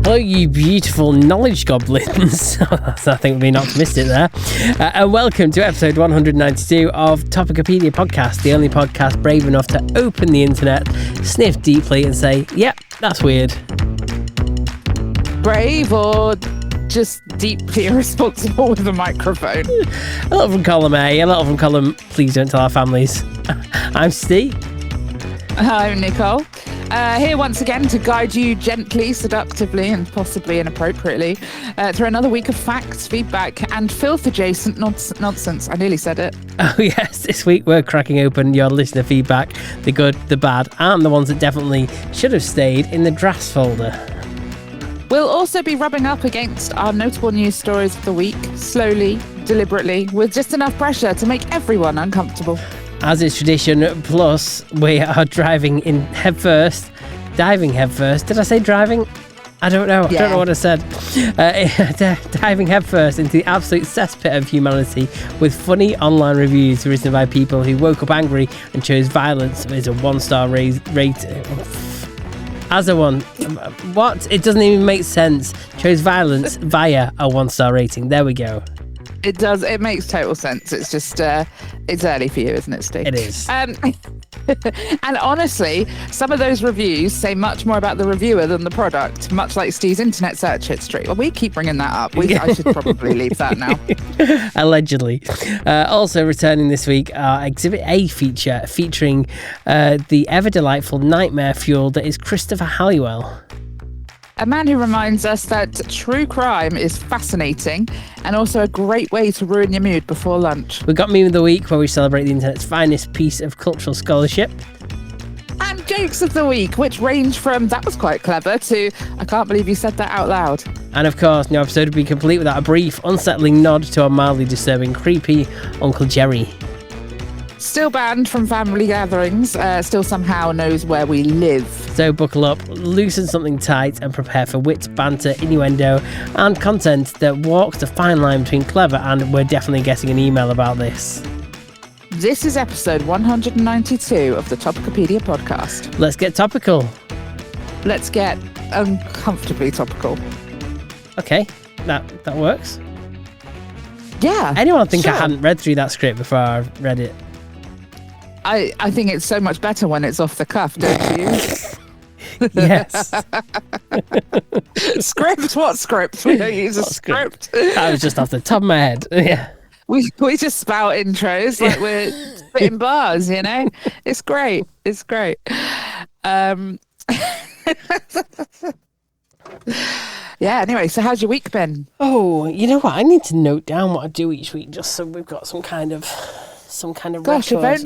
Hello, you beautiful knowledge goblins. I think we're being optimistic there. And welcome to episode 192 of Topicopedia podcast, the only podcast brave enough to open the internet, sniff deeply and say, yep, that's weird. Brave or just deeply irresponsible with a microphone? A lot of them call them A, a lot of them call them please don't tell our families. I'm Ste. I'm Nicole. Here once again to guide you gently, seductively and possibly inappropriately through another week of facts, feedback and filth-adjacent nonsense. I nearly said it. Oh yes, this week we're cracking open your listener feedback, the good, the bad and the ones that definitely should have stayed in the drafts folder. We'll also be rubbing up against our notable news stories of the week, slowly, deliberately, with just enough pressure to make everyone uncomfortable. As is tradition, plus we are diving headfirst. Did I say driving? I don't know. Yeah. I don't know what I said. Diving headfirst into the absolute cesspit of humanity with funny online reviews written by people who woke up angry and chose violence as a 1-star rate. As a one. What? It doesn't even make sense. Chose violence via a 1-star rating. There we go. It does. It makes total sense. It's just, it's early for you, isn't it, Steve? It is. And honestly, some of those reviews say much more about the reviewer than the product, much like Steve's internet search history. Well, we keep bringing that up. I should probably leave that now. Allegedly. Also returning this week, our Exhibit A feature featuring the ever-delightful nightmare fuel that is Christopher Halliwell. A man who reminds us that true crime is fascinating and also a great way to ruin your mood before lunch. We've got Meme of the Week, where we celebrate the internet's finest piece of cultural scholarship. And Jokes of the Week, which range from that was quite clever to I can't believe you said that out loud. And of course, no episode would be complete without a brief, unsettling nod to our mildly disturbing, creepy Uncle Jerry. Still banned from family gatherings, still somehow knows where we live. So buckle up, loosen something tight and prepare for wit, banter, innuendo and content that walks the fine line between clever and we're definitely getting an email about this. This is episode 192 of the Topicopedia podcast. Let's get topical. Let's get uncomfortably topical. Okay, that works. Yeah. Anyone think sure. I hadn't read through that script before I read it? I think it's so much better when it's off the cuff, don't you? Yes. Script? What script? We don't use a script. That was just off the top of my head. Yeah. We just spout intros like we're spitting bars, you know? It's great. It's great. Yeah, anyway, so how's your week been? Oh, you know what? I need to note down what I do each week just so we've got some kind of Gosh, record. if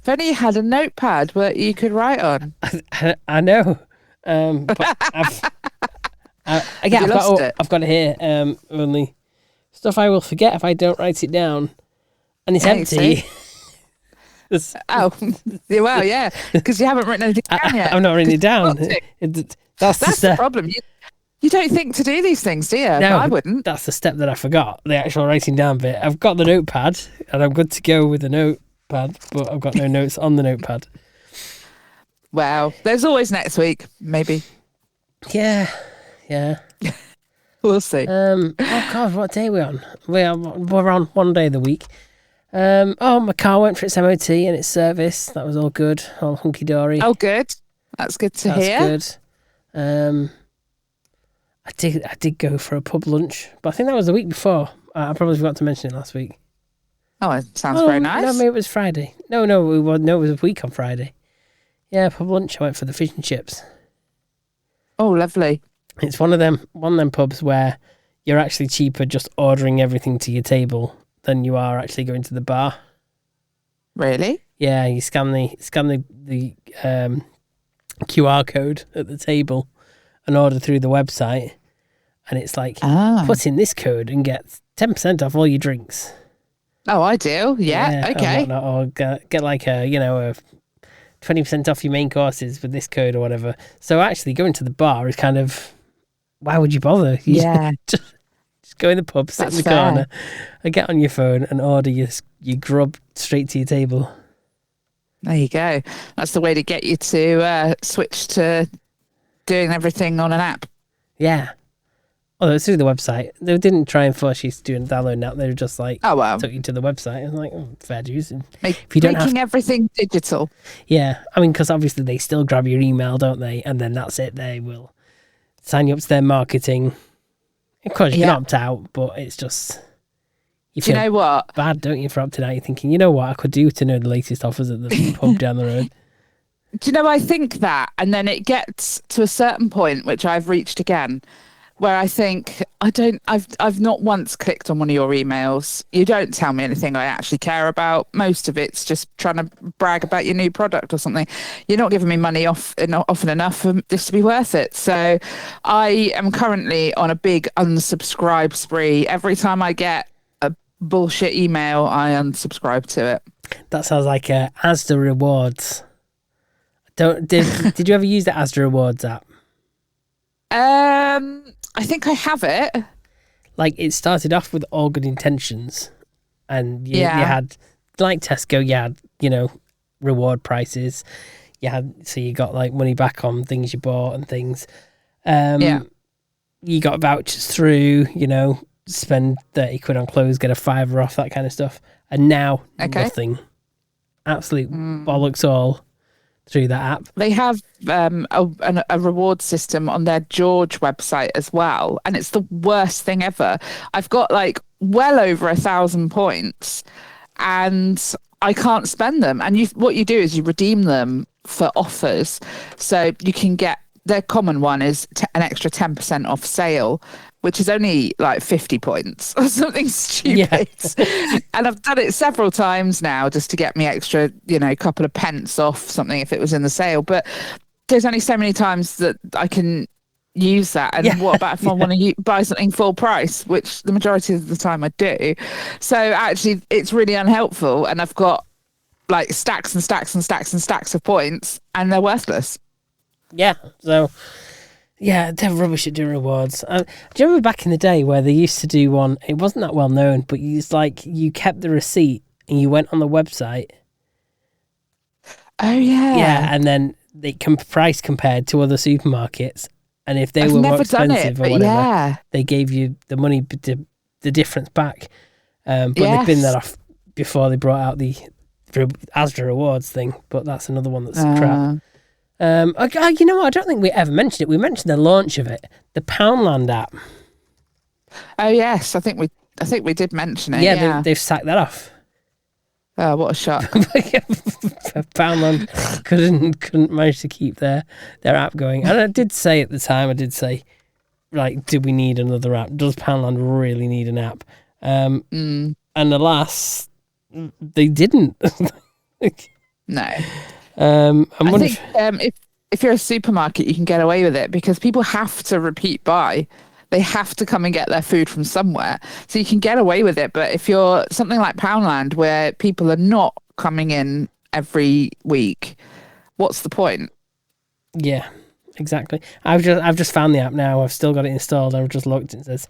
only you had a notepad that you could write on. I know. But I've got it here. Only stuff I will forget if I don't write it down. And it's empty. Oh, well, yeah, because you haven't written anything down yet. I'm not writing it down. That's the problem. You don't think to do these things, do you? No, I wouldn't. That's the step that I forgot, the actual writing down bit. I've got the notepad, and I'm good to go with the notepad, but I've got no notes on the notepad. Well, there's always next week, maybe. Yeah. We'll see. Oh, God, what day are we on? We're on one day of the week. My car went for its MOT and its service. That was all good, all hunky-dory. Oh, good. That's good to hear. That's good. I did go for a pub lunch, but I think that was the week before. I probably forgot to mention it last week. Oh, it sounds very nice. No, maybe it was Friday. No, it was a week on Friday. Yeah, pub lunch. I went for the fish and chips. Oh, lovely. It's one of them pubs where you're actually cheaper just ordering everything to your table than you are actually going to the bar. Really? Yeah, you scan the QR code at the table and order through the website, and it's like put in this code and get 10% off all your drinks. Oh, ideal. Yeah, okay. Or get like a 20% off your main courses with this code or whatever. So actually going to the bar is kind of, why would you bother? Yeah. Just go in the pub, sit in the corner, and get on your phone and order your grub straight to your table. There you go. That's the way to get you to switch to doing everything on an app. Yeah. Although it's through the website. They didn't try and force you to do a download now. They were just like, Oh, well. took you to the website. And like, oh, fair dues. If you don't making everything digital. Yeah. I mean, because obviously they still grab your email, don't they? And then that's it. They will sign you up to their marketing. Of course, you can opt out, but it's just... Do you know what? Bad, don't you, for opting out? You're thinking, you know what I could do to know the latest offers at the pub down the road. Do you know, I think that, and then it gets to a certain point, which I've reached again, where I think I've not once clicked on one of your emails. You don't tell me anything I actually care about. Most of it's just trying to brag about your new product or something. You're not giving me money often enough for this to be worth it. So I am currently on a big unsubscribe spree. Every time I get a bullshit email, I unsubscribe to it. That sounds like Asda Rewards. Did you ever use the Asda Rewards app? I think I have it. Like, it started off with all good intentions, and you had, like Tesco, you had, reward prices. So you got like money back on things you bought and things. You got vouchers through, spend 30 quid on clothes, get a £5 off, that kind of stuff. And now nothing. Absolute bollocks all through that app. They have a reward system on their George website as well, and it's the worst thing ever. I've got like well over 1,000 points, and I can't spend them. And what you do is you redeem them for offers, so you can get their common one is an extra 10% off sale, which is only like 50 points or something stupid. Yeah. And I've done it several times now just to get me extra, couple of pence off something if it was in the sale. But there's only so many times that I can use that. And what about if I want to buy something full price, which the majority of the time I do. So actually it's really unhelpful. And I've got like stacks and stacks and stacks and stacks of points, and they're worthless. Yeah, so... Yeah, they're rubbish at doing rewards. Do you remember back in the day where they used to do one? It wasn't that well known, but it's like you kept the receipt and you went on the website. Oh, yeah. Yeah, and then they price compared to other supermarkets. And if they were more expensive or whatever, they gave you the money, the difference back. But they've been that off before they brought out the Asda Rewards thing. But that's another one that's crap. You know what? I don't think we ever mentioned it. We mentioned the launch of it, the Poundland app. Oh yes, I think we did mention it. Yeah, they've sacked that off. Oh, what a shock! Poundland couldn't manage to keep their app going. And I did say at the time, like, do we need another app? Does Poundland really need an app? And alas, they didn't. No. I think if you're a supermarket, you can get away with it because people have to repeat buy. They have to come and get their food from somewhere. So you can get away with it. But if you're something like Poundland, where people are not coming in every week, what's the point? Yeah, exactly. I've just found the app now. I've still got it installed. I've just looked and it says,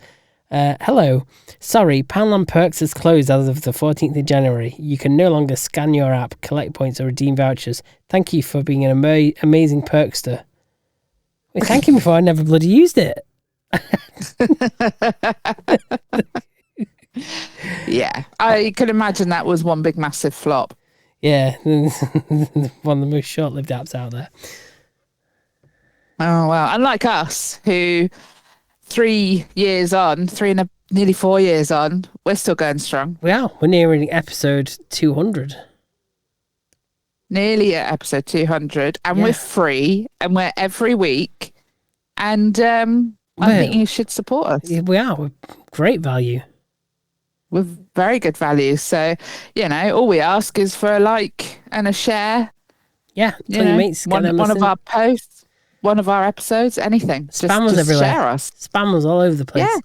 hello, sorry, Poundland Perks is closed as of the 14th of January. You can no longer scan your app, collect points or redeem vouchers. Thank you for being an amazing perkster. Wait, thank you before I never bloody used it. Yeah, I could imagine that was one big massive flop. Yeah, one of the most short-lived apps out there. Oh, well, unlike us, who... 3 years on, nearly 4 years on, we're still going strong. We are. We're nearing episode 200. Nearly at episode 200, and we're free, and we're every week, and I think you should support us. We are. We're great value. We're very good value. So, all we ask is for a like and a share. Yeah, tell your mates. One of our posts. One of our episodes, anything. Spam us everywhere. Share us. Spam us all over the place. Yeah.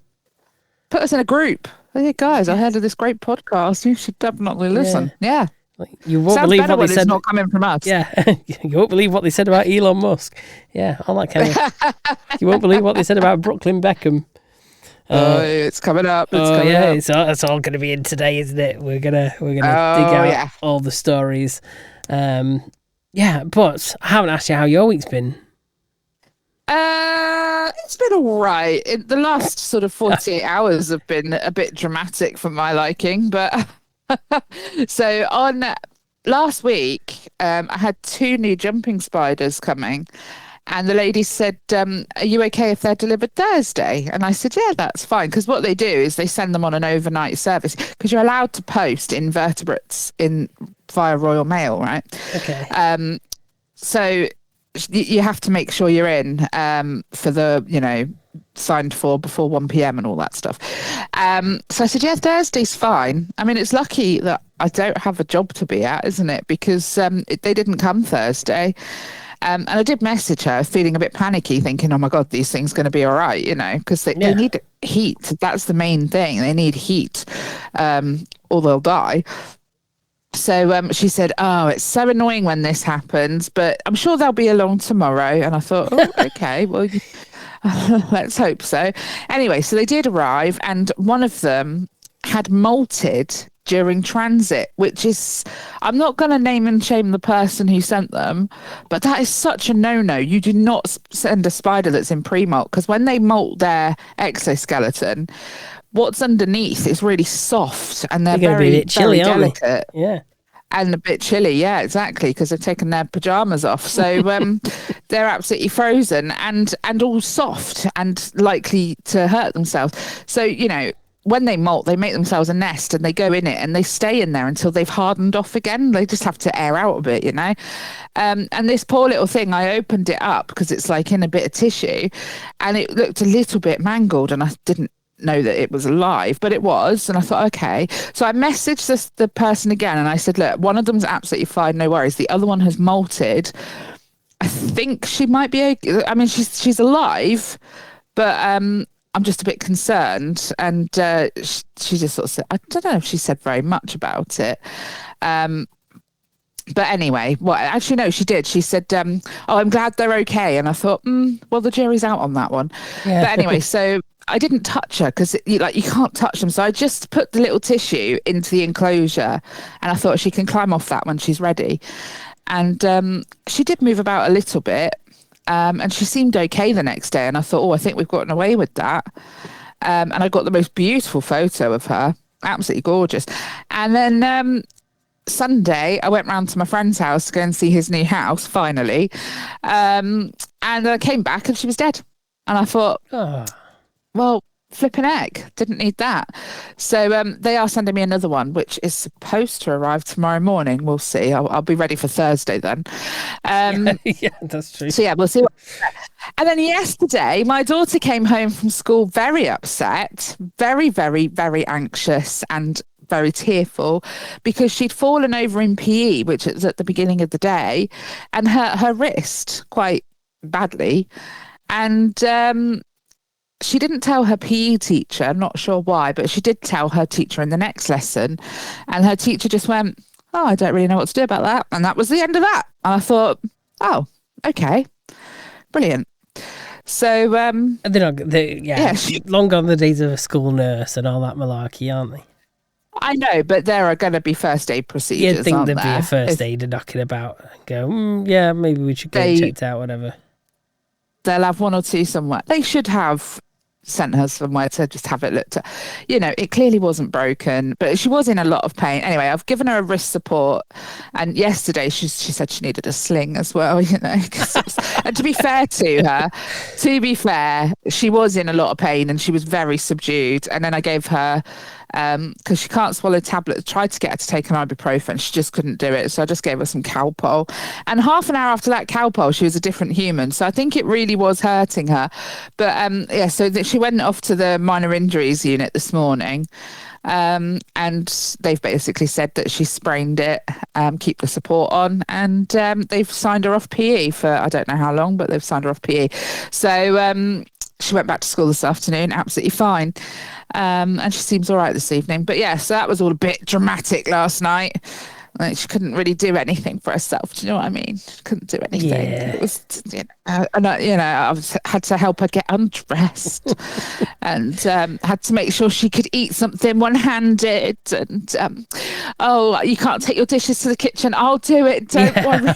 Put us in a group. Hey guys, I heard of this great podcast. You should definitely listen. Yeah. Like, you won't believe what they said. It's not coming from us. Yeah. You won't believe what they said about Elon Musk. Yeah, all that kind of. You won't believe what they said about Brooklyn Beckham. It's coming up. It's all going to be in today, isn't it? We're gonna dig out all the stories. But I haven't asked you how your week's been. It's been all right. The last sort of 48 hours have been a bit dramatic for my liking, but so on last week, I had 2 new jumping spiders coming. And the lady said, are you okay if they're delivered Thursday? And I said, yeah, that's fine. Because what they do is they send them on an overnight service because you're allowed to post invertebrates via Royal Mail, right? Okay. So you have to make sure you're in for the, signed for before 1 p.m. and all that stuff. So I said, yeah, Thursday's fine. I mean, it's lucky that I don't have a job to be at, isn't it? Because they didn't come Thursday. And I did message her, feeling a bit panicky, thinking, oh, my God, these things going to be all right, because they need heat. That's the main thing. They need heat or they'll die. So she said, oh, it's so annoying when this happens, but I'm sure they'll be along tomorrow. And I thought, oh, okay, well, let's hope so. Anyway, so they did arrive, and one of them had molted during transit, which is, I'm not going to name and shame the person who sent them, but that is such a no-no. You do not send a spider that's in pre-molt, because when they molt their exoskeleton, what's underneath is really soft, and they're very, chilly, very delicate. Yeah. And a bit chilly, yeah, exactly, because they've taken their pajamas off. So they're absolutely frozen and all soft and likely to hurt themselves. So, when they molt, they make themselves a nest and they go in it and they stay in there until they've hardened off again. They just have to air out a bit, And this poor little thing, I opened it up because it's like in a bit of tissue, and it looked a little bit mangled, and I didn't know that it was alive, but it was. And I thought, okay. So I messaged the person again, and I said, look, one of them's absolutely fine, no worries. The other one has molted. I think she might be okay. I mean, she's alive, but I'm just a bit concerned. And she just sort of said, I don't know if she said very much about it. But anyway, actually, no, she did. She said, oh, I'm glad they're okay. And I thought, well, the jury's out on that one. Yeah. But anyway, so I didn't touch her because you can't touch them. So I just put the little tissue into the enclosure, and I thought she can climb off that when she's ready. And she did move about a little bit, and she seemed okay the next day. And I thought, I think we've gotten away with that. And I got the most beautiful photo of her, absolutely gorgeous. And then Sunday, I went round to my friend's house to go and see his new house, finally. And I came back and she was dead. And I thought, well, flipping heck, didn't need that. So they are sending me another one, which is supposed to arrive tomorrow morning. We'll see. I'll be ready for Thursday then. Yeah, that's true. So yeah, we'll see. And then yesterday, my daughter came home from school very upset, very, very, very anxious and very tearful, because she'd fallen over in PE, which was at the beginning of the day, and hurt her wrist quite badly. And she didn't tell her PE teacher, I'm not sure why, but she did tell her teacher in the next lesson. And her teacher just went, oh, I don't really know what to do about that. And that was the end of that. And I thought, oh, okay, brilliant. So, long gone the days of a school nurse and all that malarkey, aren't they? I know, but there are going to be first aid procedures. You'd think there'd be a first aider knocking about and go, yeah, maybe we should get checked out, whatever. They'll have one or two somewhere. They should have sent her somewhere to just have it looked at. It clearly wasn't broken, but she was in a lot of pain. Anyway, I've given her a wrist support, and yesterday she said she needed a sling as well, and to be fair to her, she was in a lot of pain and she was very subdued. And then I gave her, because she can't swallow tablets, tried to get her to take an ibuprofen, she just couldn't do it, so I just gave her some Calpol, and half an hour after that Calpol she was a different human. So I think it really was hurting her. But so she went off to the minor injuries unit this morning, and they've basically said that she sprained it, keep the support on, and they've signed her off PE for I don't know how long, but they've signed her off PE. So she went back to school this afternoon, absolutely fine. And she seems all right this evening. But yeah, so that was all a bit dramatic last night. Like, she couldn't really do anything for herself. Do you know what I mean? She couldn't do anything. Yeah. It was, and I had to help her get undressed, and had to make sure she could eat something one-handed. And you can't take your dishes to the kitchen. I'll do it. Don't worry.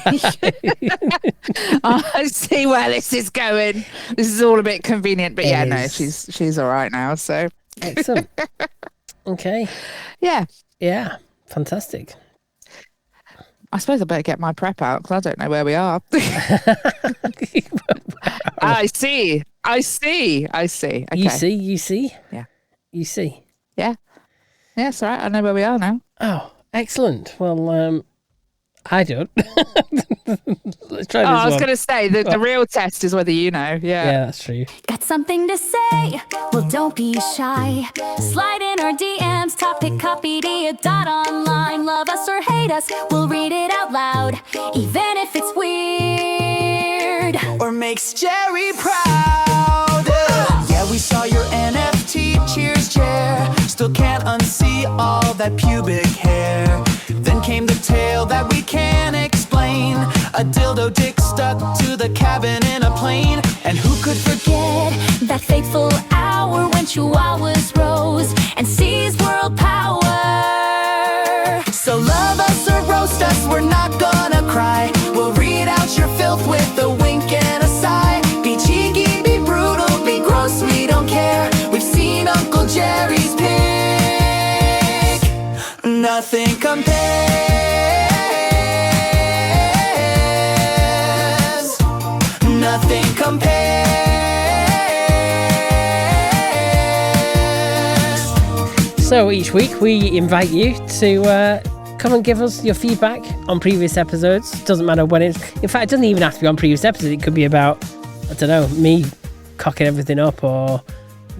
I see where this is going. This is all a bit convenient, but she's all right now. So excellent. Okay. Yeah. Fantastic. I suppose I better get my prep out because I don't know where we are. I see. Okay. You see? Yeah. You see? Yeah. Yeah, it's all right. I know where we are now. Oh, excellent. Well, I don't. Let's try this I was one. going to say, the real test is whether you know. Yeah, that's true. Got something to say? Well, don't be shy. Slide in our DMs, Topicopedia.online. Love us or hate us, we'll read it out loud, even if it's weird. Or makes Jerry proud. Yeah, we saw your NFT cheers chair. Still can't unsee all that pubic hair. Then came the tale that we can't explain. A dildo dick stuck to the cabin in a plane. And who could forget That fateful hour when chihuahuas rose and seized world power. So love us or roast us, we're not gonna cry. We'll read out your filth with a wink and a sigh. Be cheeky, be brutal, be gross, we don't care. We've seen Uncle Jerry's pick. Nothing compares. Nothing compares. So each week we invite you to come and give us your feedback on previous episodes. Doesn't matter when it's... In fact, it doesn't even have to be on previous episodes. It could be about, I don't know, me cocking everything up or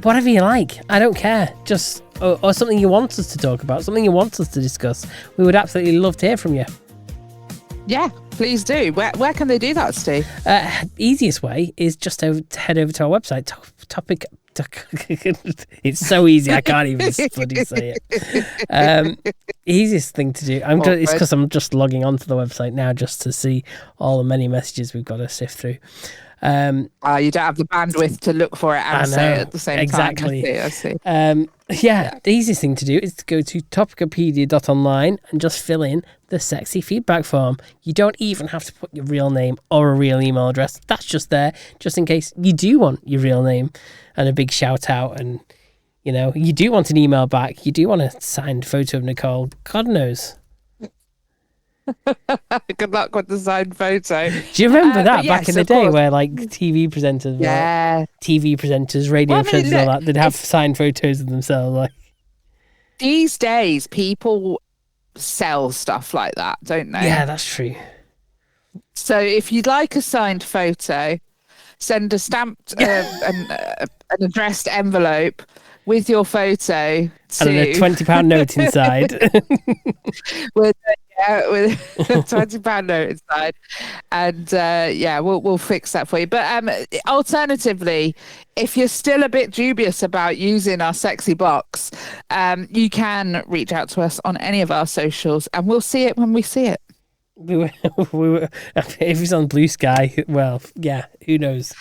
whatever you like. I don't care. Just... Or something you want us to talk about, something you want us to discuss. We would absolutely love to hear from you. Yeah, please do. Where can they do that, Steve? Easiest way is just to head over to our website, It's so easy, I can't even bloody say it. Easiest thing to do. It's because I'm just logging onto the website now just to see all the many messages we've got to sift through. You don't have the bandwidth to look for it and say it at the same exactly. time. I see. The easiest thing to do is to go to topicopedia.online and just fill in the sexy feedback form. You don't even have to put your real name or a real email address. That's just there, just in case you do want your real name and a big shout out, and you do want an email back. You do want a signed photo of Nicole. God knows. Good luck with the signed photo. Do you remember that back in the day where TV presenters, radio presenters, and all that, they'd have signed photos of themselves? Like these days, people sell stuff like that, don't they? Yeah, that's true. So if you'd like a signed photo, send a stamped an addressed envelope with your photo and a £20 note inside. with a £20 note inside, and we'll fix that for you. But alternatively, if you're still a bit dubious about using our sexy box, you can reach out to us on any of our socials, and we'll see it when we see it. we were, if it's on Blue Sky, well, yeah, who knows?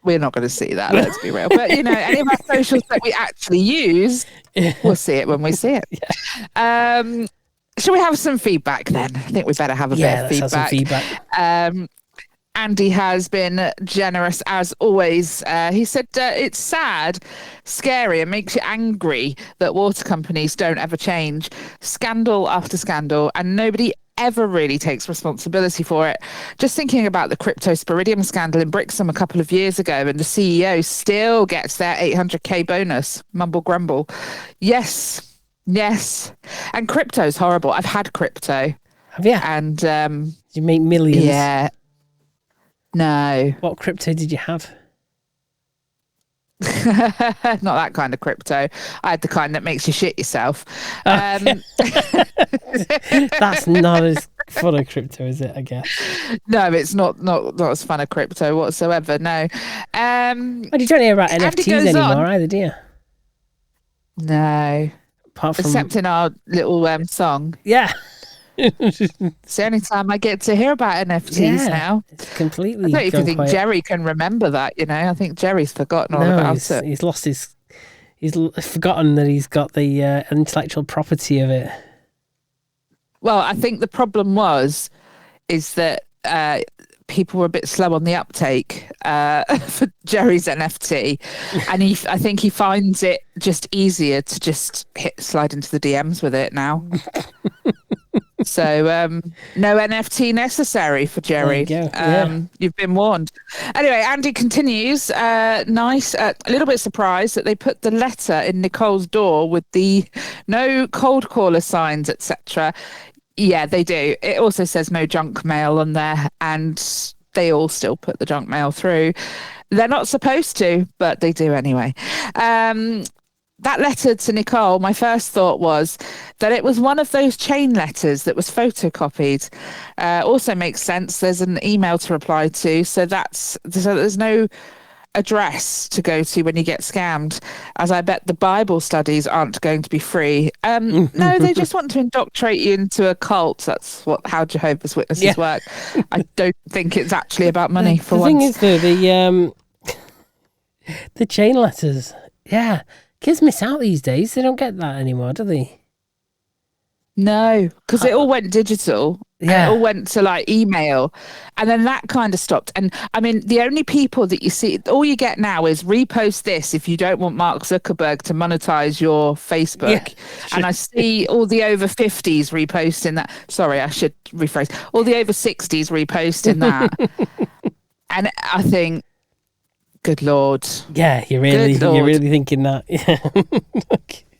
We're not going to see that, let's be real. But, any of our socials that we actually use, we'll see it when we see it. Yeah. Shall we have some feedback then? I think we better have a bit of feedback. Have some feedback. Andy has been generous as always. He said it's sad, scary, and makes you angry that water companies don't ever change. Scandal after scandal, and nobody ever really takes responsibility for it. Just thinking about the cryptosporidium scandal in Brixham a couple of years ago, and the CEO still gets their 800k bonus. Mumble grumble. Yes. And crypto's horrible. I've had crypto. Have you? And did you make millions? Yeah. No. What crypto did you have? Not that kind of crypto. I had the kind that makes you shit yourself. That's not as fun a crypto, is it? I guess. No, it's not as fun a crypto whatsoever. No. But you don't hear about NFTs anymore either, do you? No. Apart from... Except in our little song. Yeah. It's the only time I get to hear about NFTs now. It's completely. I don't even think quiet. Jerry can remember that. I think Jerry's forgotten all about it. He's lost his. He's forgotten that he's got the intellectual property of it. Well, I think the problem is that people were a bit slow on the uptake for Jerry's NFT, and I think he finds it just easier to just slide into the DMs with it now. So no NFT necessary for Jerry. There you go. You've been warned. Anyway, Andy continues. Nice. A little bit surprised that they put the letter in Nicole's door with the no cold caller signs, etc. Yeah, they do. It also says no junk mail on there, and they all still put the junk mail through. They're not supposed to, but they do anyway. That letter to Nicole, my first thought was that it was one of those chain letters that was photocopied. Also makes sense. There's an email to reply to, so there's no address to go to when you get scammed, as I bet the Bible studies aren't going to be free. No, they just want to indoctrinate you into a cult. That's how Jehovah's Witnesses work. I don't think it's actually about money for once. The thing is, though, the chain letters, kids miss out these days. They don't get that anymore, do they? No, because it all went digital. Yeah. It all went to like email, and then that kind of stopped. And I mean, the only people that you see, all you get now is repost this if you don't want Mark Zuckerberg to monetize your Facebook. Yeah, sure. And I see all the over 50s reposting that. Sorry, I should rephrase. All the over 60s reposting that. And I think, good Lord. Yeah, you're really thinking that.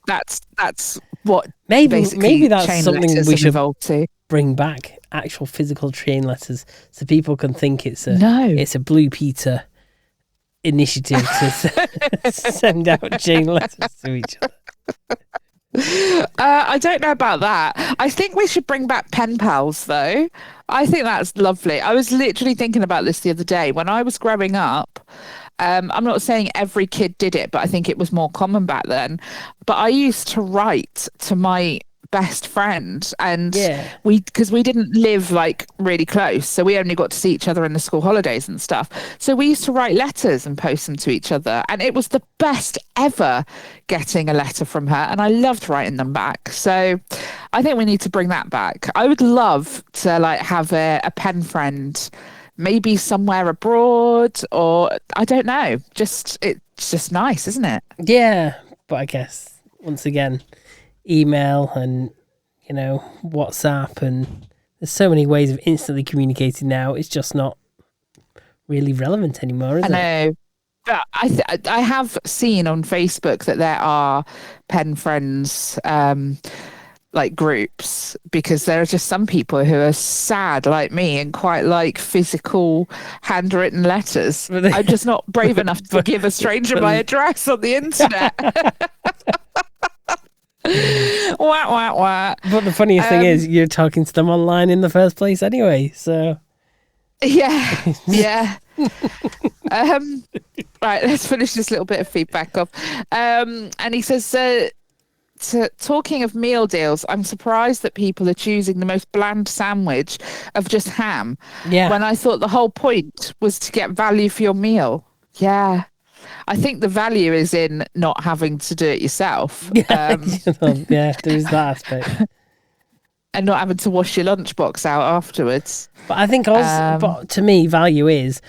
That's what maybe that's something we should evolve to. Bring back actual physical chain letters so people can think it's a Blue Peter initiative to send out chain letters to each other. I don't know about that. I think we should bring back pen pals, though. I think that's lovely. I was literally thinking about this the other day. When I was growing up, I'm not saying every kid did it, but I think it was more common back then. But I used to write to my best friend, and because we didn't live like really close, so we only got to see each other in the school holidays and stuff. So we used to write letters and post them to each other, and it was the best ever getting a letter from her, and I loved writing them back. So I think we need to bring that back. I would love to like have a pen friend, maybe somewhere abroad, or I don't know. It's just nice, isn't it? Yeah, but I guess once again, email and WhatsApp, and there's so many ways of instantly communicating now. It's just not really relevant anymore, is it? I know. But I have seen on Facebook that there are pen friends like groups, because there are just some people who are sad like me and quite like physical handwritten letters. I'm just not brave enough to give a stranger my address on the internet. Wah, wah, wah. But the funniest thing is you're talking to them online in the first place anyway, so yeah. Right, let's finish this little bit of feedback off. And he says, talking of meal deals, I'm surprised that people are choosing the most bland sandwich of just ham, when I thought the whole point was to get value for your meal. I think the value is in not having to do it yourself. There is that aspect. And not having to wash your lunchbox out afterwards. But I think also, but to me, value is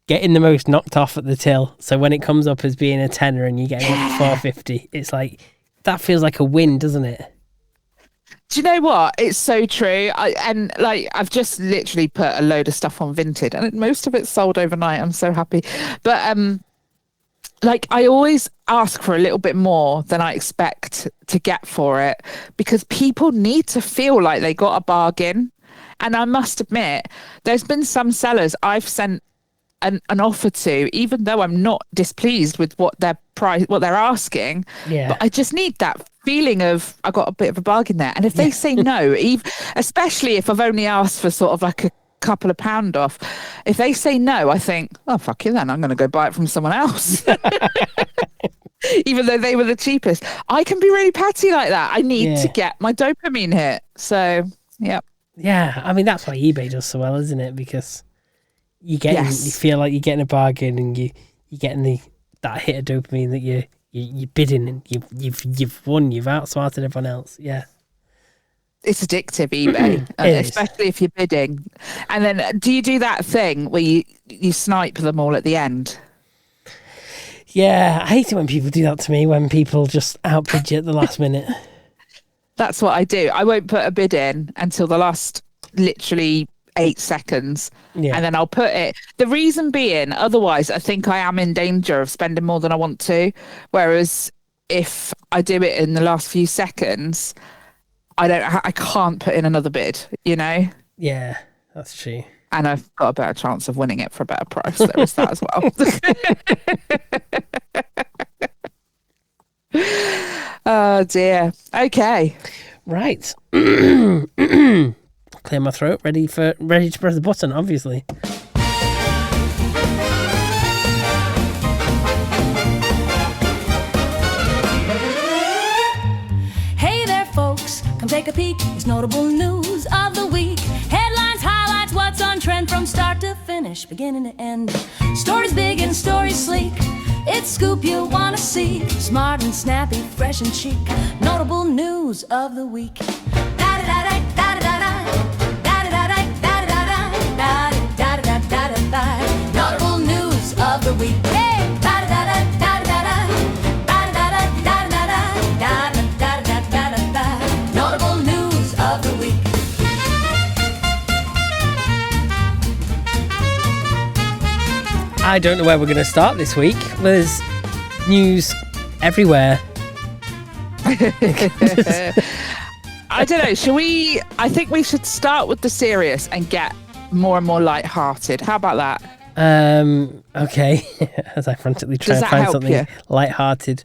getting the most knocked off at the till. So when it comes up as being a tenner and you get it at $4.50, it's like, that feels like a win, doesn't it? Do you know what? It's so true. I've just literally put a load of stuff on Vinted, and most of it's sold overnight. I'm so happy. But I always ask for a little bit more than I expect to get for it, because people need to feel like they got a bargain. And I must admit, there's been some sellers I've sent an offer to, even though I'm not displeased with what they're asking. But I just need that feeling of I got a bit of a bargain there. And if they say no, especially if I've only asked for sort of like a couple of pound off, if they say no, I think, oh fuck you then, I'm going to go buy it from someone else. Even though they were the cheapest. I can be really petty like that. I need to get my dopamine hit. So Yep. Yeah, I mean, that's why eBay does so well, isn't it? Because you feel like you're getting a bargain, and you're getting that hit of dopamine that you're bidding, and you've won, you've outsmarted everyone else. Yeah. It's addictive, eBay, especially if you're bidding. And then, do you do that thing where you snipe them all at the end? Yeah, I hate it when people do that to me, when people just outbid you at the last minute. That's what I do. I won't put a bid in until the last literally 8 seconds. Yeah. And then I'll put it. The reason being, otherwise, I think I am in danger of spending more than I want to. Whereas if I do it in the last few seconds, I can't put in another bid, you know? Yeah, that's true. And I've got a better chance of winning it for a better price. There is that as well. Oh, dear. Okay. Right. Clear my throat. Ready to press the button, obviously. Hey there, folks, come take a peek. It's notable news of the week. Headlines, highlights, what's on trend from start to finish, beginning to end. Stories big and stories sleek. It's scoop you wanna see. Smart and snappy, fresh and chic. Notable news of the week. Notable news of the week. Notable news of the week. I don't know where we're going to start this week. There's news everywhere. I don't know. I think we should start with the serious and get more and more light-hearted. How about that? Okay. As I frantically try Does to that find help something you? light-hearted.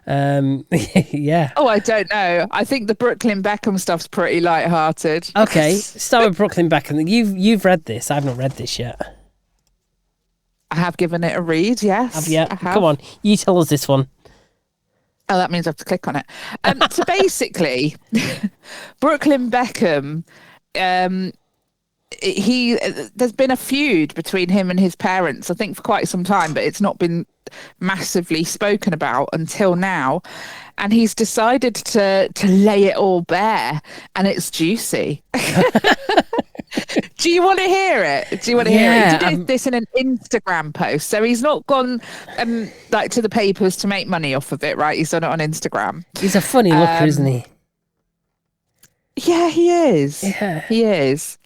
Yeah. Oh, I don't know. I think the Brooklyn Beckham stuff's pretty light-hearted. Okay. Start with Brooklyn Beckham. You've read this. I've not read this yet. I have given it a read, yes. Have you? I have. Come on. You tell us this one. Oh, that means I have to click on it. So basically, Brooklyn Beckham, there's been a feud between him and his parents, I think, for quite some time, but it's not been massively spoken about until now. And he's decided to lay it all bare, and it's juicy. Do you want to hear it? Do you want to hear it? He did this in an Instagram post. So he's not gone like to the papers to make money off of it, right? He's done it on Instagram. He's a funny looker, isn't he? Yeah, he is. Yeah. He is.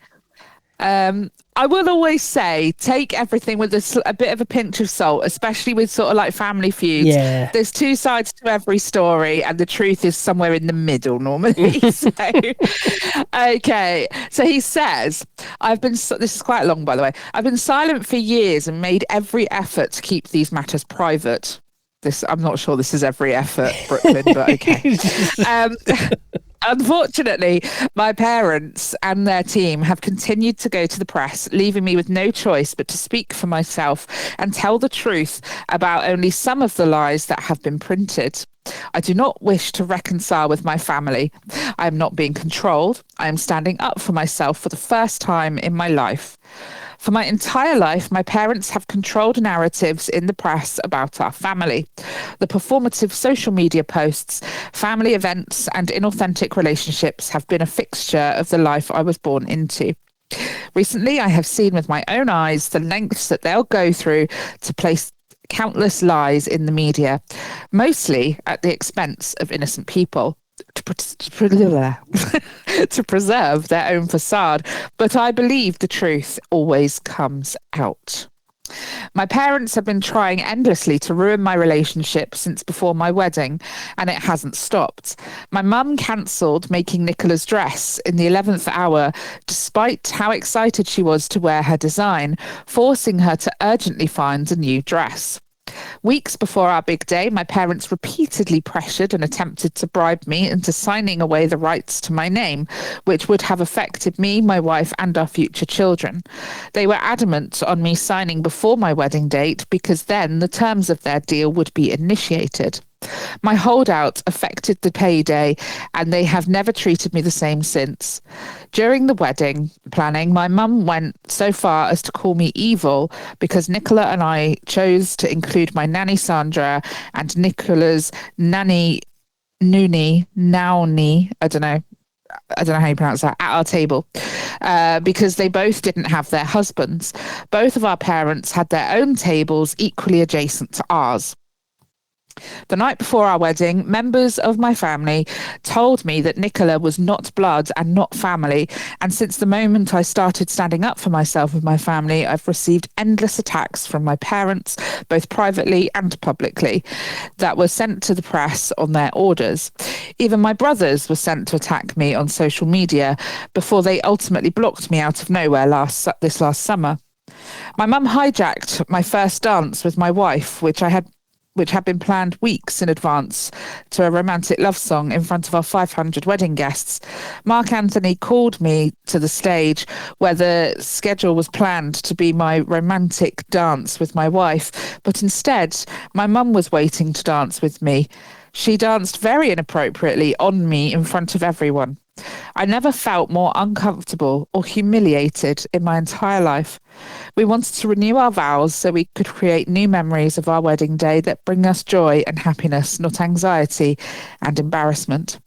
I will always say, take everything with a bit of a pinch of salt, especially with sort of like family feuds. Yeah. There's two sides to every story, and the truth is somewhere in the middle normally. Okay. So he says, this is quite long, by the way. I've been silent for years and made every effort to keep these matters private. I'm not sure this is every effort, Brooklyn, but okay. Unfortunately, my parents and their team have continued to go to the press, leaving me with no choice but to speak for myself and tell the truth about only some of the lies that have been printed. I do not wish to reconcile with my family. I am not being controlled. I am standing up for myself for the first time in my life. For my entire life, my parents have controlled narratives in the press about our family. The performative social media posts, family events, and inauthentic relationships have been a fixture of the life I was born into. Recently, I have seen with my own eyes the lengths that they'll go through to place countless lies in the media, mostly at the expense of innocent people. To preserve their own facade, but I believe the truth always comes out. My parents have been trying endlessly to ruin my relationship since before my wedding, and it hasn't stopped. My mum cancelled making Nicola's dress in the 11th hour, despite how excited she was to wear her design, forcing her to urgently find a new dress. Weeks before our big day, my parents repeatedly pressured and attempted to bribe me into signing away the rights to my name, which would have affected me, my wife, and our future children. They were adamant on me signing before my wedding date because then the terms of their deal would be initiated. My holdout affected the payday, and they have never treated me the same since. During the wedding planning, my mum went so far as to call me evil because Nicola and I chose to include my nanny Sandra and Nicola's nanny Nouni, I don't know how you pronounce that, at our table, because they both didn't have their husbands. Both of our parents had their own tables equally adjacent to ours. The night before our wedding, members of my family told me that Nicola was not blood and not family, and since the moment I started standing up for myself and my family, I've received endless attacks from my parents, both privately and publicly, that were sent to the press on their orders. Even my brothers were sent to attack me on social media before they ultimately blocked me out of nowhere this last summer. My mum hijacked my first dance with my wife, which had been planned weeks in advance, to a romantic love song in front of our 500 wedding guests. Mark Anthony called me to the stage where the schedule was planned to be my romantic dance with my wife, but instead, my mum was waiting to dance with me. She danced very inappropriately on me in front of everyone. I never felt more uncomfortable or humiliated in my entire life. We wanted to renew our vows so we could create new memories of our wedding day that bring us joy and happiness, not anxiety and embarrassment.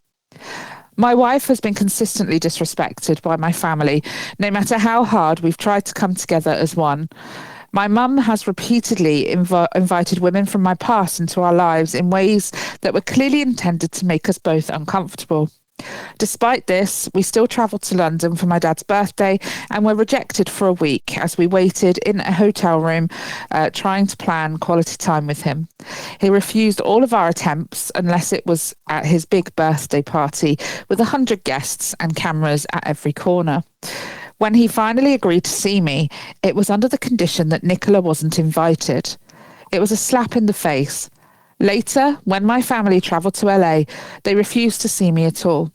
My wife has been consistently disrespected by my family, no matter how hard we've tried to come together as one. My mum has repeatedly invited women from my past into our lives in ways that were clearly intended to make us both uncomfortable. Despite this, we still travelled to London for my dad's birthday and were rejected for a week as we waited in a hotel room trying to plan quality time with him. He refused all of our attempts unless it was at his big birthday party with 100 guests and cameras at every corner. When he finally agreed to see me, it was under the condition that Nicola wasn't invited. It was a slap in the face. Later, when my family travelled to LA, they refused to see me at all.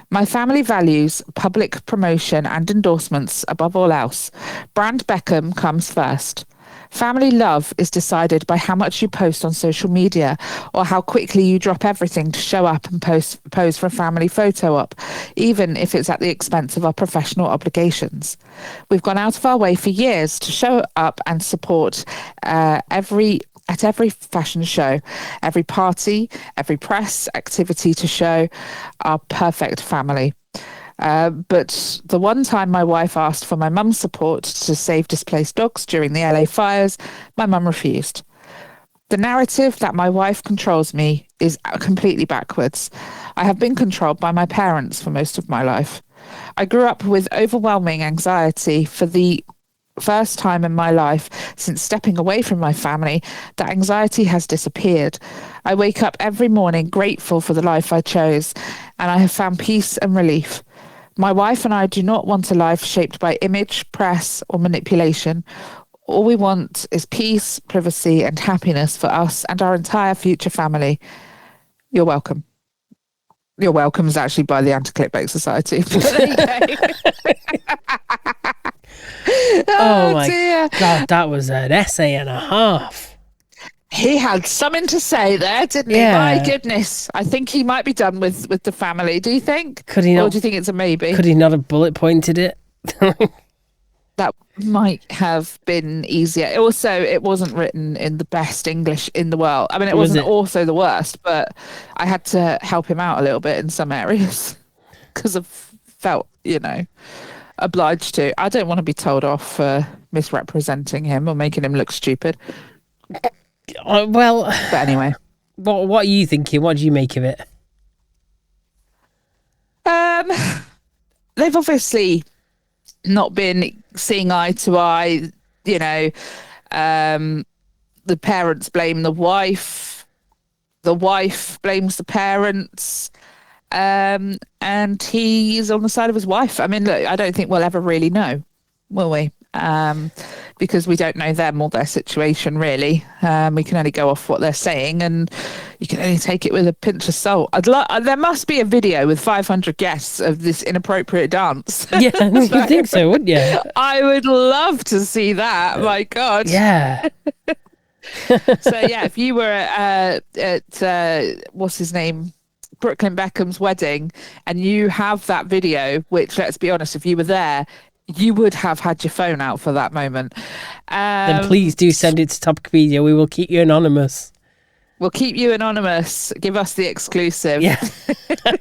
My family values public promotion and endorsements above all else. Brand Beckham comes first. Family love is decided by how much you post on social media or how quickly you drop everything to show up and pose for a family photo op, even if it's at the expense of our professional obligations. We've gone out of our way for years to show up and support at every fashion show, every party, every press activity to show our perfect family. But the one time my wife asked for my mum's support to save displaced dogs during the LA fires, my mum refused. The narrative that my wife controls me is completely backwards. I have been controlled by my parents for most of my life. I grew up with overwhelming anxiety. For the first time in my life since stepping away from my family, that anxiety has disappeared. I wake up every morning grateful for the life I chose, and I have found peace and relief. My wife and I do not want a life shaped by image, press, or manipulation. All we want is peace, privacy, and happiness for us and our entire future family. You're welcome. Your welcome is actually by the Anti-Clickbait Society. There you go. Oh my dear. God, that was an essay and a half. He had something to say there, didn't he? My goodness. I think he might be done with the family. Do you think? Could he not? Or do you think it's a maybe? Could he not have bullet pointed it? That might have been easier. Also, it wasn't written in the best English in the world. I mean, it wasn't also the worst, but I had to help him out a little bit in some areas because I felt, obliged to. I don't want to be told off for misrepresenting him or making him look stupid. Well, but anyway, what are you thinking? What do you make of it? They've obviously not been seeing eye to eye. The parents blame the wife blames the parents, and he's on the side of his wife. I mean, look, I don't think we'll ever really know, will we? Because we don't know them or their situation, really. We can only go off what they're saying, and you can only take it with a pinch of salt. There must be a video with 500 guests of this inappropriate dance. Yeah, you think so, wouldn't you? I would love to see that. My God. Yeah. So yeah, if you were at what's his name, Brooklyn Beckham's wedding, and you have that video, which, let's be honest, if you were there, you would have had your phone out for that moment. Then please do send it to Topicopedia. We will keep you anonymous. We'll keep you anonymous. Give us the exclusive. Yeah,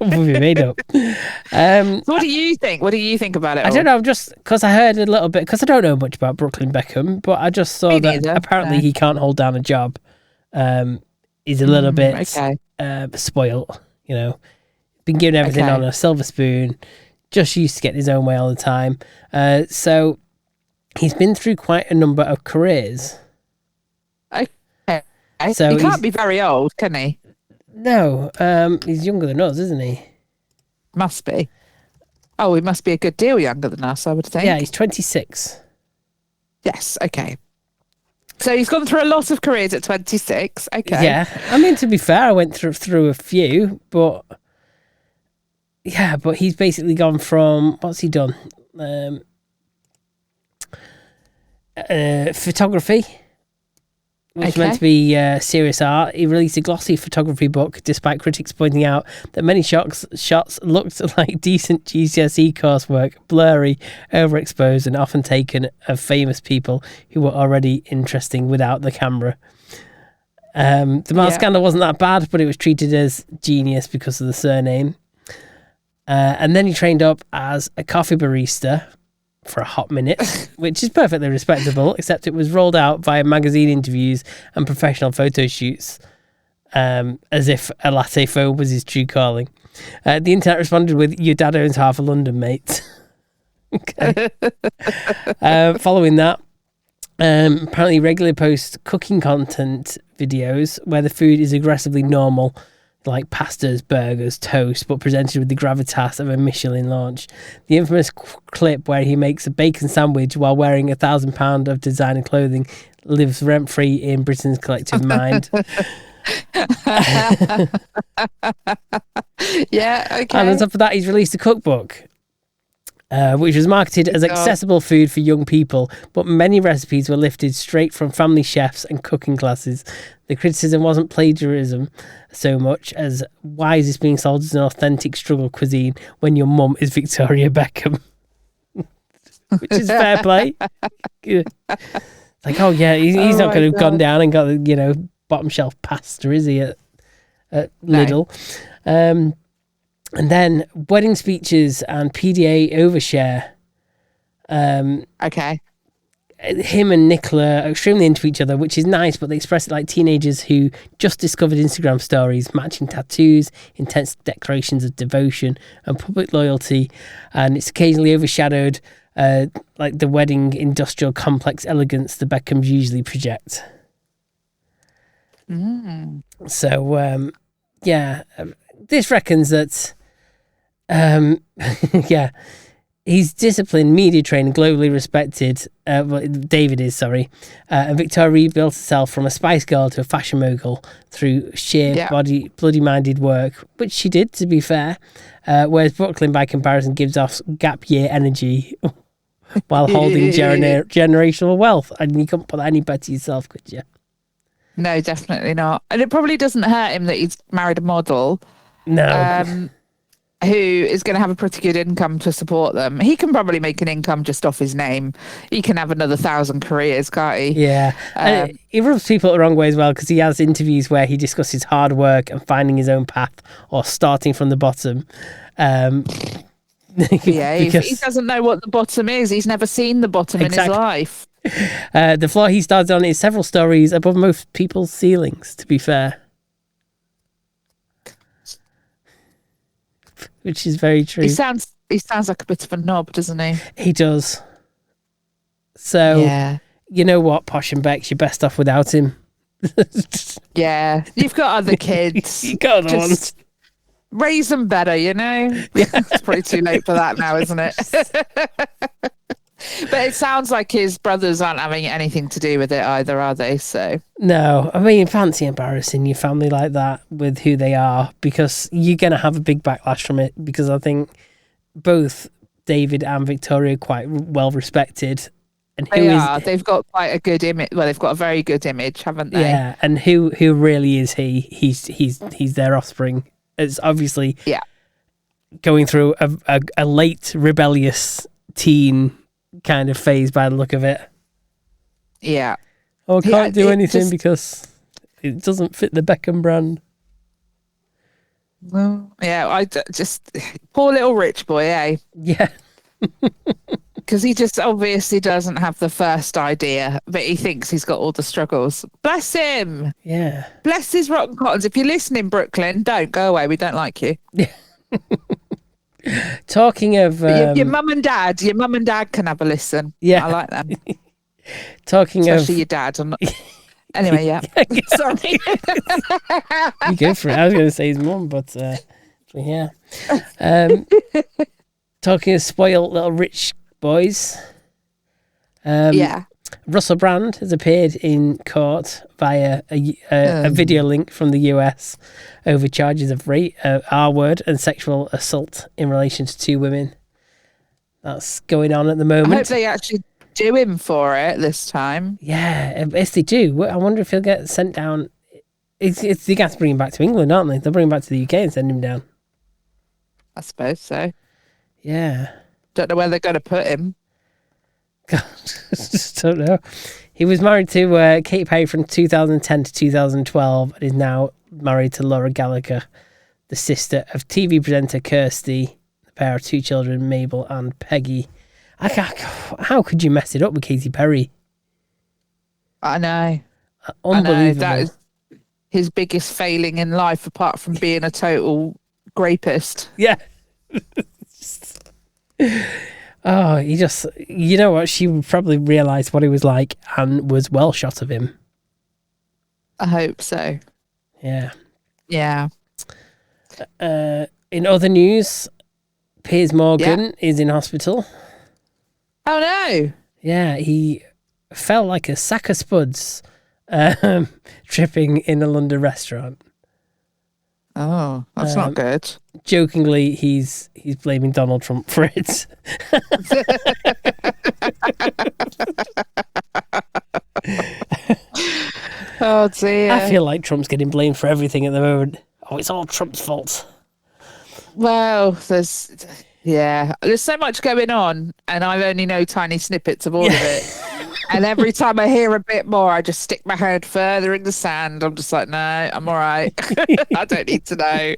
we'll be made up. So what do you think? What do you think about it? I don't know. Just because I heard a little bit, because I don't know much about Brooklyn Beckham, but I just saw that apparently he can't hold down a job. He's a little bit spoiled. You know, been given everything on a silver spoon. Just used to getting his own way all the time. So he's been through quite a number of careers. So he can't be very old, can he? No, he's younger than us, isn't he? Must be. Oh, he must be a good deal younger than us, I would think. Yeah, he's 26. Yes, okay. So he's gone through a lot of careers at 26. Okay. Yeah, I mean, to be fair, I went through a few, but yeah, but he's basically gone from, what's he done? Photography. Which meant to be serious art. He released a glossy photography book, despite critics pointing out that many shots looked like decent GCSE coursework, blurry, overexposed, and often taken of famous people who were already interesting without the camera. The Mars scandal wasn't that bad, but it was treated as genius because of the surname. And then he trained up as a coffee barista for a hot minute, which is perfectly respectable, except it was rolled out via magazine interviews and professional photo shoots, as if a latte phone was his true calling. The internet responded with, "Your dad owns half of London, mate." Okay. Following that, apparently regularly posts cooking content videos where the food is aggressively normal, like pastas, burgers, toast, but presented with the gravitas of a Michelin launch. The infamous clip where he makes a bacon sandwich while wearing £1,000 of designer clothing lives rent-free in Britain's collective mind. Yeah, okay. And on top of that, he's released a cookbook, which was marketed as accessible food for young people, but many recipes were lifted straight from family chefs and cooking classes. The criticism wasn't plagiarism so much as, why is this being sold as an authentic struggle cuisine when your mum is Victoria Beckham? Which is fair play. Like, oh yeah, he's not going to have gone down and got the, you know, bottom shelf pasta, is he, at Lidl? No. And then wedding speeches and PDA overshare. Okay. Him and Nicola are extremely into each other, which is nice, but they express it like teenagers who just discovered Instagram stories, matching tattoos, intense declarations of devotion and public loyalty. And it's occasionally overshadowed like the wedding industrial complex elegance the Beckhams usually project. So, yeah, this reckons that yeah, he's disciplined, media trained, globally respected. David is, sorry. And Victoria rebuilt herself from a Spice Girl to a fashion mogul through sheer bloody-minded work, which she did, to be fair. Whereas Brooklyn, by comparison, gives off gap year energy while holding generational wealth. And you couldn't put that any better yourself, could you? No, definitely not. And it probably doesn't hurt him that he's married a model. No. Who is going to have a pretty good income to support them. He can probably make an income just off his name. He can have another 1,000 careers, can't he? Yeah. And he rubs people the wrong way as well, because he has interviews where he discusses hard work and finding his own path or starting from the bottom. Yeah, he doesn't know what the bottom is. He's never seen the bottom in his life. The floor he started on is several stories above most people's ceilings, to be fair. Which is very true. He sounds like a bit of a knob, doesn't he? He does. So, you know what, Posh and Bex, you're best off without him. Yeah, you've got other kids. You got other ones. Raise them better, you know? Yeah. It's probably too late for that now, isn't it? But it sounds like his brothers aren't having anything to do with it either, are they? So no, I mean, fancy embarrassing your family like that with who they are, because you're going to have a big backlash from it, because I think both David and Victoria are quite well respected, And They've got quite a good image. Well, they've got a very good image, haven't they? Yeah, and who really is he? He's their offspring. It's obviously going through a late rebellious teen kind of phase by the look of it. Yeah. Oh, I can't do anything because it doesn't fit the Beckham brand. Well, yeah, just poor little rich boy, eh? Yeah. Because he just obviously doesn't have the first idea, but he thinks he's got all the struggles. Bless him. Yeah. Bless his rotten cottons. If you're listening, Brooklyn, don't go away. We don't like you. Talking of your mum and dad can have a listen. Yeah, I like them. Talking especially of your dad. Anyway, yeah. Sorry. You go for it. I was going to say his mum, but yeah. Talking of spoiled little rich boys. Russell Brand has appeared in court via a video link from the US over charges of rape, R-word and sexual assault in relation to 2 women. That's going on at the moment. I hope they actually do him for it this time. Yeah, yes they do. I wonder if he'll get sent down. They got to bring him back to England, aren't they? They'll bring him back to the UK and send him down. I suppose so. Yeah. Don't know where they're going to put him. God, just don't know. He was married to Kate Perry from 2010 to 2012 and is now married to Laura Gallagher, the sister of TV presenter Kirsty. The pair of 2 children, Mabel and Peggy. How could you mess it up with Katy Perry? I know. Unbelievable. I know. That is his biggest failing in life, apart from being a total rapist. Yeah. Oh, he just, you know what? She probably realised what he was like and was well shot of him. I hope so. Yeah. Yeah. In other news, Piers Morgan is in hospital. Oh, no. Yeah, he fell like a sack of spuds tripping in a London restaurant. Oh, that's not good. Jokingly, he's blaming Donald Trump for it. Oh, dear. I feel like Trump's getting blamed for everything at the moment. Oh, it's all Trump's fault. Well, there's so much going on, and I only know tiny snippets of all of it. And every time I hear a bit more, I just stick my head further in the sand. I'm just like, no, I'm all right. I don't need to know.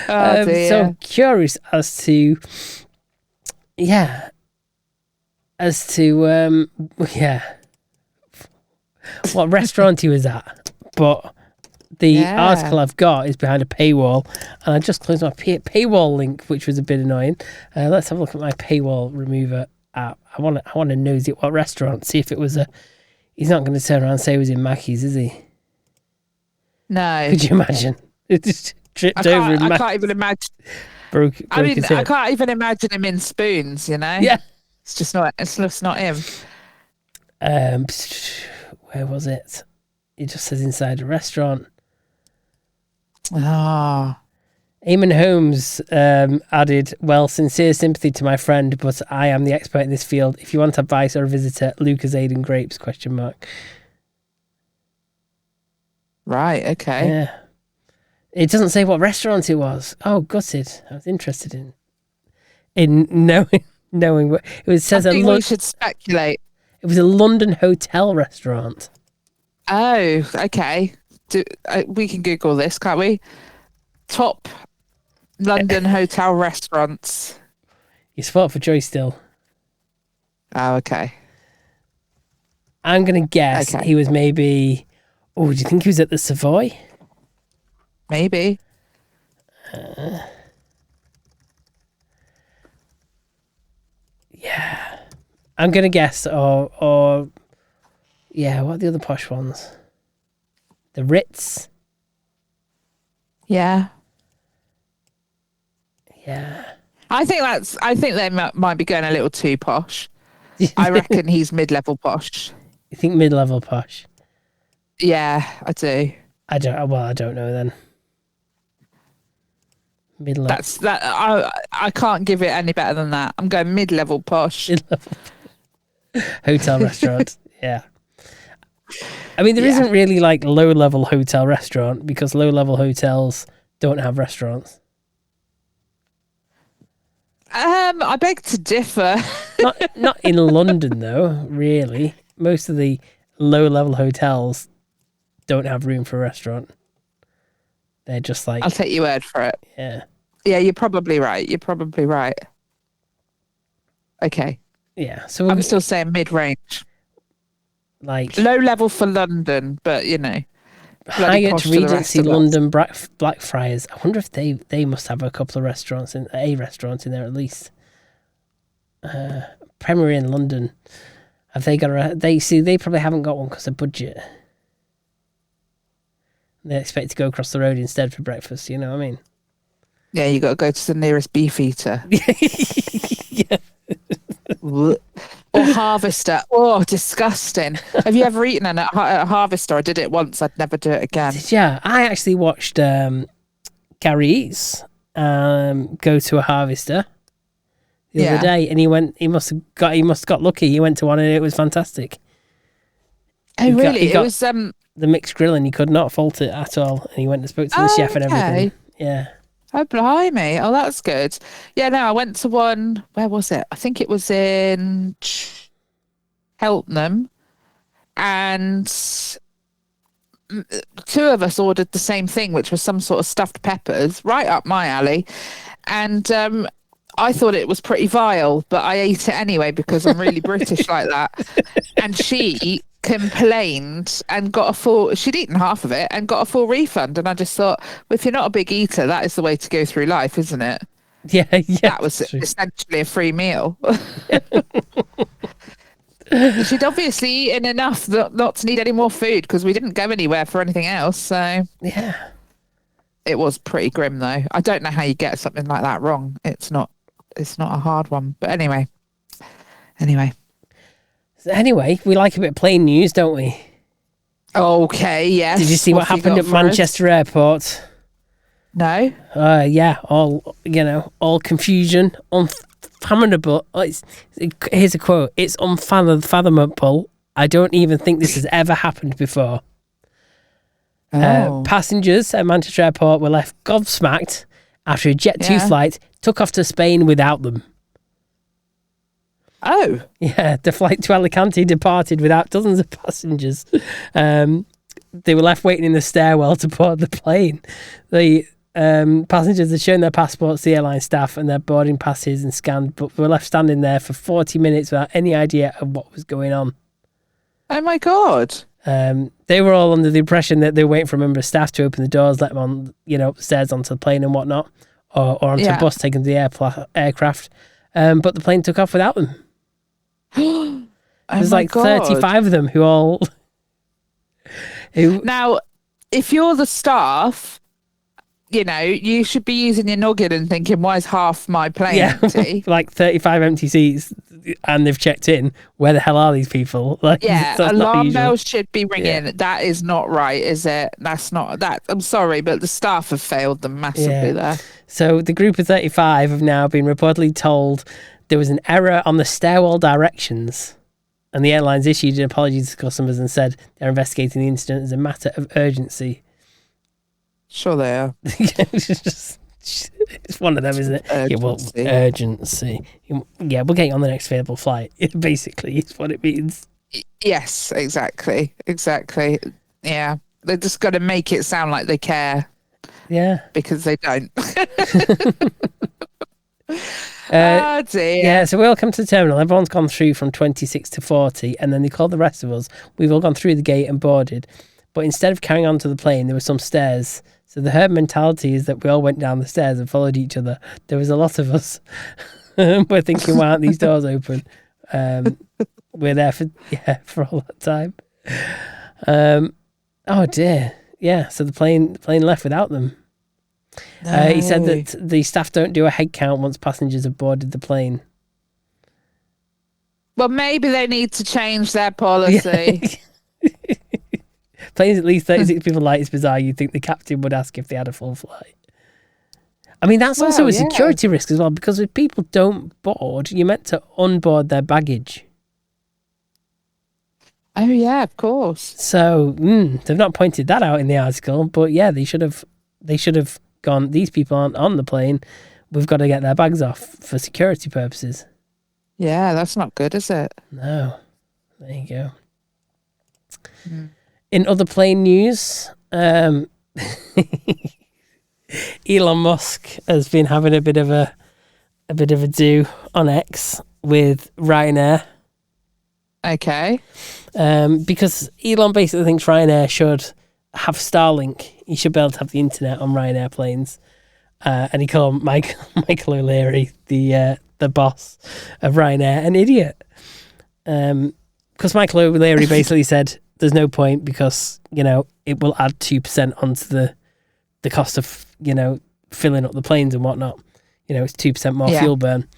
Oh, dear. So curious as to what restaurant he was at. But the article I've got is behind a paywall, and I just closed my paywall link, which was a bit annoying. Let's have a look at my paywall remover app. I want to nosy at what restaurant, see if it was he's not going to turn around and say it was in Mackey's, is he? No. Could you imagine? It just tripped over in I can't even imagine. I can't even imagine him in Spoons, you know? Yeah. It's just not him. Where was it? It just says inside a restaurant. Oh. Eamon Holmes added, well, sincere sympathy to my friend, but I am the expert in this field. If you want advice or a visitor, Lucozade and grapes, ? Right, okay. Yeah. It doesn't say what restaurant it was. Oh, gutted. I was interested in knowing what it says. I think we should speculate. It was a London hotel restaurant. Oh, okay. We can Google this, can't we? Top London hotel restaurants. You spot for Joy still. Oh, okay. I'm going to guess he was maybe... Oh, do you think he was at the Savoy? Maybe. Yeah. I'm going to guess, or... Yeah, what are the other posh ones? The Ritz? Yeah. Yeah. I think they might be going a little too posh. I reckon he's mid-level posh. You think mid-level posh? Yeah, I do. I don't know then. Mid-level. I can't give it any better than that. I'm going mid-level posh. Mid-level. hotel restaurant. Yeah. I mean, there isn't really like low-level hotel restaurant because low-level hotels don't have restaurants. I beg to differ. Not in London though, really. Most of the low-level hotels don't have room for a restaurant. They're just like... I'll take your word for it. Yeah. Yeah, you're probably right. Okay. Yeah. So I'm still saying mid-range. Like low level for London, but Hyatt Regency London Blackfriars. I wonder if they must have a couple of restaurants in there at least. Premier Inn London. Have they got they probably haven't got one because of budget. They expect to go across the road instead for breakfast, you know what I mean? Yeah, you got to go to the nearest beef eater. Yeah. Or Harvester. Oh, disgusting. Have you ever eaten at Harvester? I did it once. I'd never do it again. Yeah, I actually watched Gary Eats go to a Harvester the other day, and he must have got lucky. He went to one and it was fantastic. Oh, really? It was the mixed grill and he could not fault it at all. And he went and spoke to the chef and everything. Yeah. Oh, blimey. Oh, that's good. Yeah, no, I went to one. Where was it? I think it was in Cheltenham. And two of us ordered the same thing, which was some sort of stuffed peppers, right up my alley. And I thought it was pretty vile, but I ate it anyway because I'm really British like that. And she complained and she'd eaten half of it and got a full refund. And I just thought, well, if you're not a big eater, that is the way to go through life, isn't it? Yeah. That was essentially a free meal. She'd obviously eaten enough not to need any more food because we didn't go anywhere for anything else. So yeah, it was pretty grim though. I don't know how you get something like that wrong. It's not a hard one, but anyway. Anyway, we like a bit of plane news, don't we? Okay, yes. Did you see what happened at Manchester Airport? No. Yeah, all confusion, unfathomable. Here's a quote. It's unfathomable. I don't even think this has ever happened before. Passengers at Manchester Airport were left gobsmacked after a Jet2 flight took off to Spain without them. Oh. Yeah, the flight to Alicante departed without dozens of passengers. They were left waiting in the stairwell to board the plane. The passengers had shown their passports to the airline staff and their boarding passes and scanned, but were left standing there for 40 minutes without any idea of what was going on. Oh my God. They were all under the impression that they were waiting for a member of staff to open the doors, let them on, upstairs onto the plane and whatnot, or onto a bus taken to the aircraft. But the plane took off without them. There's like 35 of them who Now, if you're the staff, you should be using your noggin and thinking, why is half my plane empty? Like 35 empty seats and they've checked in. Where the hell are these people? Alarm bells should be ringing. Yeah. That is not right, is it? That's not that. I'm sorry, but the staff have failed them massively there. So the group of 35 have now been reportedly told there was an error on the stairwell directions, and the airlines issued an apology to customers and said they're investigating the incident as a matter of urgency. Sure they are. It's one of them, isn't it? Urgency. Yeah, we'll get you on the next available flight. Basically, is what it means. Yes, exactly. Yeah, they're just got to make it sound like they care. Yeah, because they don't. Oh dear. Yeah, so we all come to the terminal. Everyone's gone through from 26 to 40, and then they called the rest of us. We've all gone through the gate and boarded. But instead of carrying on to the plane, there were some stairs. So the herd mentality is that we all went down the stairs and followed each other. There was a lot of us. We're thinking, why aren't these doors open? We're there for all that time. Oh dear. Yeah, so the plane left without them. No. He said that the staff don't do a head count once passengers have boarded the plane. Well, maybe they need to change their policy. Yeah. Planes at least 36 people like, it's bizarre. You'd think the captain would ask if they had a full flight. I mean, that's also a security risk as well, because if people don't board, you're meant to unboard their baggage. Oh yeah, of course. So they've not pointed that out in the article, but yeah, they should have gone, these people aren't on the plane. We've got to get their bags off for security purposes. Yeah, that's not good, is it? No. There you go. In other plane news, Elon Musk has been having a bit of a do on X with Ryanair. Okay. Because Elon basically thinks Ryanair should have Starlink. He should be able to have the internet on Ryanair planes. And he called Michael O'Leary, the boss of Ryanair, an idiot. Because Michael O'Leary basically said there's no point because, it will add 2% onto the cost of, filling up the planes and whatnot. It's 2% more fuel burn.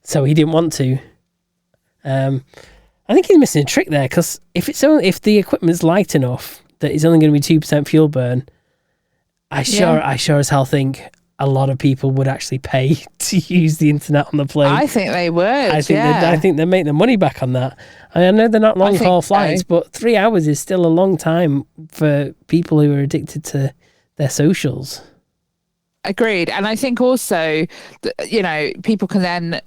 So he didn't want to. I think he's missing a trick there, because if the equipment's light enough that it's only going to be 2% fuel burn, I sure as hell think a lot of people would actually pay to use the internet on the plane. I think they would. I think they make the money back on that. I know they're not long haul flights, but 3 hours is still a long time for people who are addicted to their socials. Agreed. And I think also, people can then,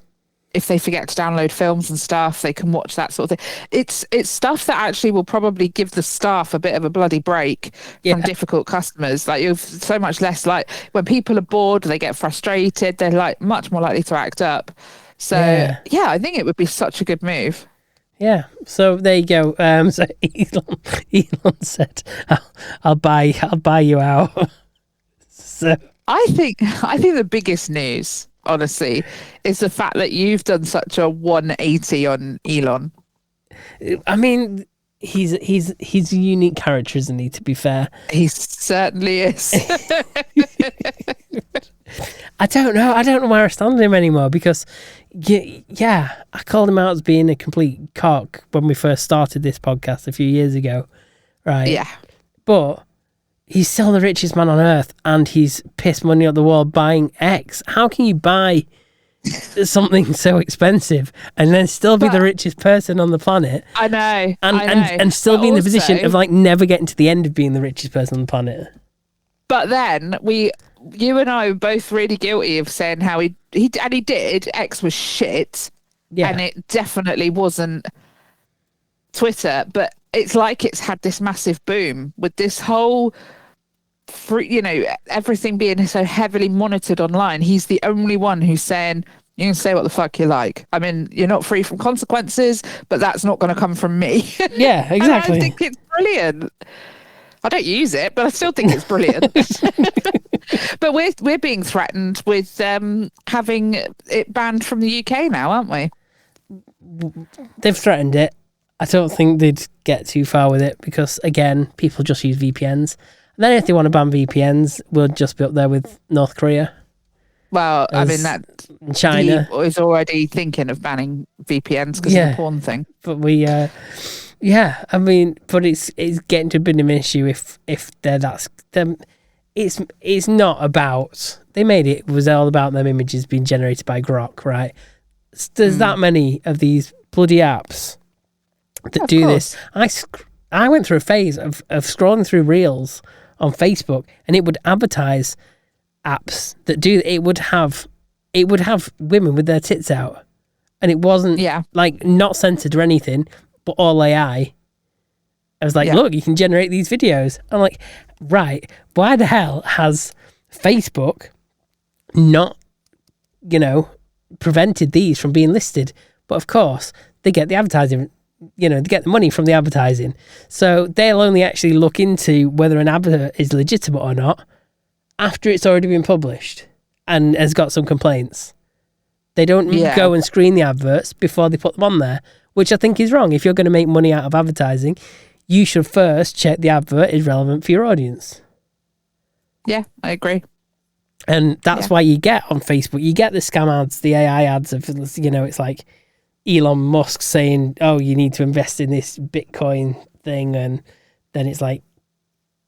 if they forget to download films and stuff, they can watch that sort of thing. It's stuff that actually will probably give the staff a bit of a bloody break from difficult customers. Like, you're so much less, like, when people are bored, they get frustrated, they're like much more likely to act up. So I think it would be such a good move. Yeah, so there you go. So Elon said, "I'll buy you out." So I think the biggest news, honestly, is the fact that you've done such a 180 on Elon. I mean, he's a unique character, isn't he? To be fair, he certainly is. I don't know where I stand on him anymore, because I called him out as being a complete cock when we first started this podcast a few years ago, right? Yeah, but he's still the richest man on earth, and he's pissed money at the wall buying X. How can you buy something so expensive and then still be the richest person on the planet? I know. And still be in the position of, like, never getting to the end of being the richest person on the planet. But then you and I were both really guilty of saying how he did. X was shit. Yeah. And it definitely wasn't Twitter, but it's like it's had this massive boom with this whole everything being so heavily monitored online. He's the only one who's saying, you can say what the fuck you like. I mean, you're not free from consequences, but that's not going to come from me. Yeah, exactly. I think it's brilliant. I don't use it, but I still think it's brilliant. But we're being threatened with having it banned from the UK now, aren't we? They've threatened it. I don't think they'd get too far with it, because, again, people just use VPNs. And then if they want to ban VPNs, we'll just be up there with North Korea. Well, I mean, that China is already thinking of banning VPNs because of the porn thing. But I mean, but it's getting to a bit of an issue if they're them. It's not about, they made it was all about them images being generated by Grok, right? There's that many of these bloody apps that do this. I went through a phase of scrolling through Reels on Facebook, and it would advertise apps that do. It would have women with their tits out, and it wasn't like not censored or anything, but all AI. I was like, look, you can generate these videos. I'm like, right, why the hell has Facebook not, prevented these from being listed? But of course, they get the advertising, they get the money from the advertising. So they'll only actually look into whether an advert is legitimate or not after it's already been published and has got some complaints. They don't go and screen the adverts before they put them on there, which I think is wrong. If you're going to make money out of advertising, you should first check the advert is relevant for your audience. Yeah, I agree. And that's why you get on Facebook, you get the scam ads, the AI ads of, it's like Elon Musk saying, oh, you need to invest in this Bitcoin thing. And then it's like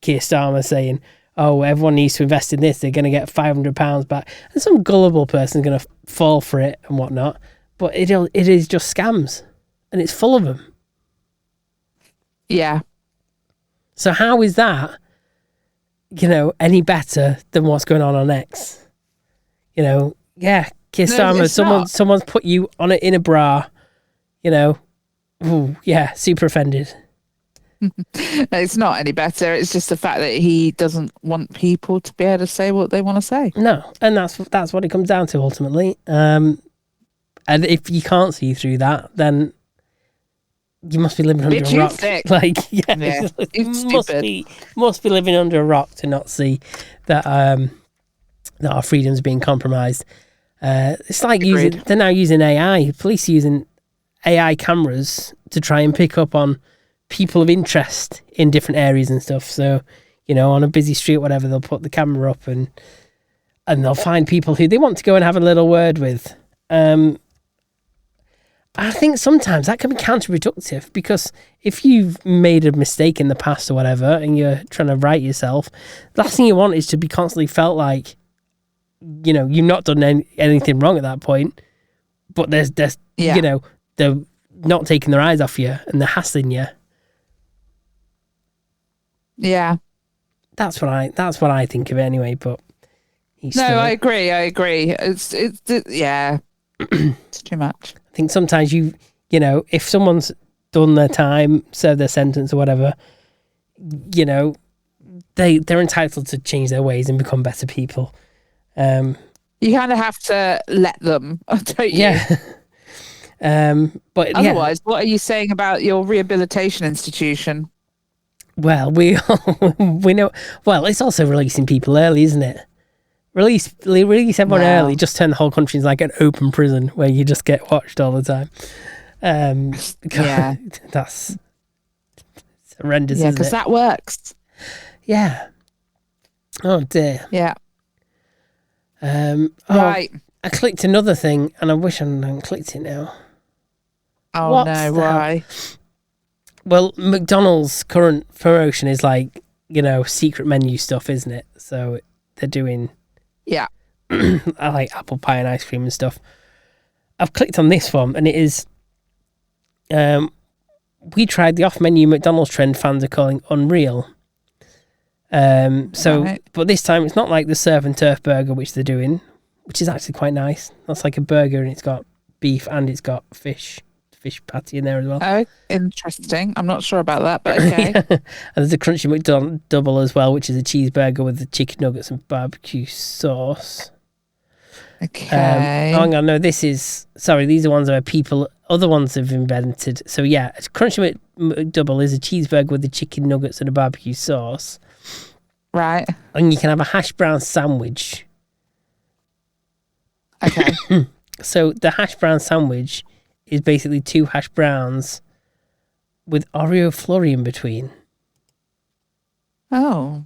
Keir Starmer saying, oh, everyone needs to invest in this. They're going to get £500 back. And some gullible person is going to fall for it and whatnot. But it is just scams. And it's full of them. Yeah. So how is that, any better than what's going on X? Yeah, Keir Starmer, someone's put you on it in a bra, ooh, yeah, super offended. It's not any better. It's just the fact that he doesn't want people to be able to say what they want to say. No, and that's what it comes down to ultimately. And if you can't see through that, then you must be living under a rock. Thick. Yeah. Must be living under a rock to not see that that our freedom's being compromised. It's like they're now using AI. Police are using AI cameras to try and pick up on people of interest in different areas and stuff. So, on a busy street, whatever, they'll put the camera up and they'll find people who they want to go and have a little word with. I think sometimes that can be counterproductive, because if you've made a mistake in the past or whatever and you're trying to right yourself, the last thing you want is to be constantly felt like, you've not done anything wrong at that point, but there's they're not taking their eyes off you and they're hassling you. Yeah. That's what I think of it anyway, but I agree. It's yeah. It's too much. I think sometimes if someone's done their time, served their sentence or whatever, they're entitled to change their ways and become better people. You kind of have to let them, don't you? Yeah. But otherwise, what are you saying about your rehabilitation institution? Well, we know. Well, it's also releasing people early, isn't it? Release everyone early. Just turn the whole country into like an open prison where you just get watched all the time. Yeah, that's horrendous. Yeah, because that works. Yeah. Oh dear. Yeah. Right. I clicked another thing, and I wish I hadn't clicked it now. Oh What's why? Well, McDonald's current promotion is like, secret menu stuff, isn't it? So they're doing, yeah, I like apple pie and ice cream and stuff. I've clicked on this one, and it is, we tried the off-menu McDonald's trend fans are calling unreal. But this time it's not like the surf and turf burger, which they're doing, which is actually quite nice. That's like a burger, and it's got beef and it's got fish patty in there as well. Oh, interesting. I'm not sure about that, but okay. Yeah. And there's a crunchy McDouble as well, which is a cheeseburger with the chicken nuggets and barbecue sauce. Okay. Hang on, no, these are ones where other ones have invented. So yeah, a crunchy McDouble is a cheeseburger with the chicken nuggets and a barbecue sauce. Right. And you can have a hash brown sandwich. Okay. So the hash brown sandwich is basically 2 hash browns with Oreo flurry in between. Oh.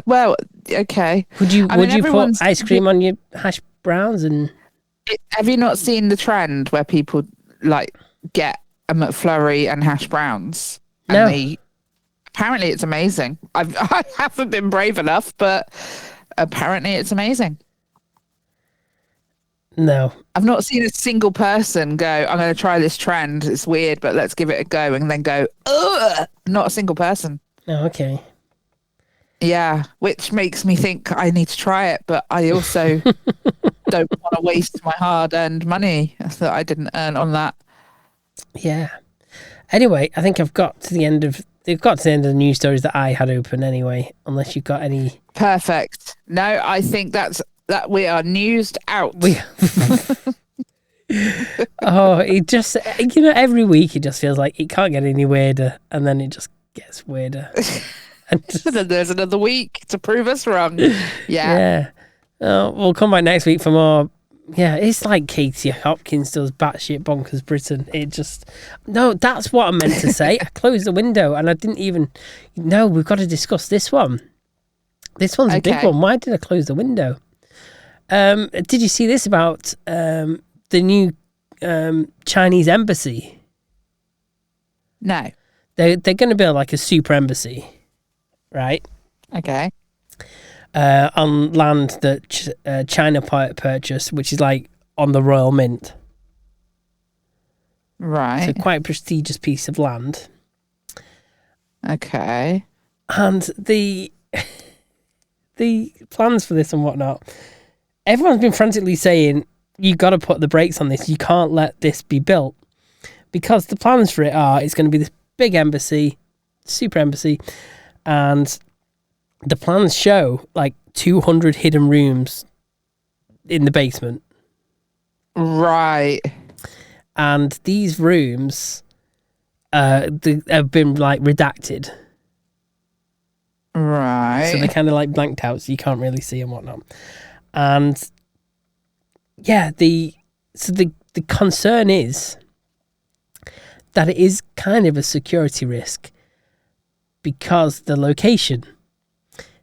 Well, okay. Would you put ice cream on your hash browns? And have you not seen the trend where people like get a McFlurry and hash browns? No. And apparently it's amazing. I haven't been brave enough, but apparently it's amazing. No. I've not seen a single person go, I'm going to try this trend. It's weird, but let's give it a go. And then go, ugh. Not a single person. Oh, okay. Yeah, which makes me think I need to try it, but I also don't want to waste my hard-earned money that I didn't earn on that. Yeah. Anyway, I think they've got to the end of the news stories that I had open anyway, unless you've got any. Perfect. No, I think that we are newsed out. It just, every week it just feels like it can't get any weirder, and then it just gets weirder. And then there's another week to prove us wrong. Yeah. We'll come back next week for more. Yeah, it's like Katie Hopkins does batshit bonkers Britain. That's what I meant to say. I closed the window and I didn't even. No, we've got to discuss this one. This one's a big one. Why did I close the window? Did you see this about the new Chinese embassy? No. They're going to build like a super embassy, right? Okay. On land that China purchased, which is like on the Royal Mint. Right. So quite a prestigious piece of land. Okay. And the plans for this and whatnot, everyone's been frantically saying, you got to put the brakes on this. You can't let this be built. Because the plans for it are, it's going to be this big embassy, super embassy, and the plans show like 200 hidden rooms in the basement. Right. And these rooms have been like redacted. Right. So they're kind of like blanked out, so you can't really see and whatnot. And yeah, the concern is that it is kind of a security risk because the location.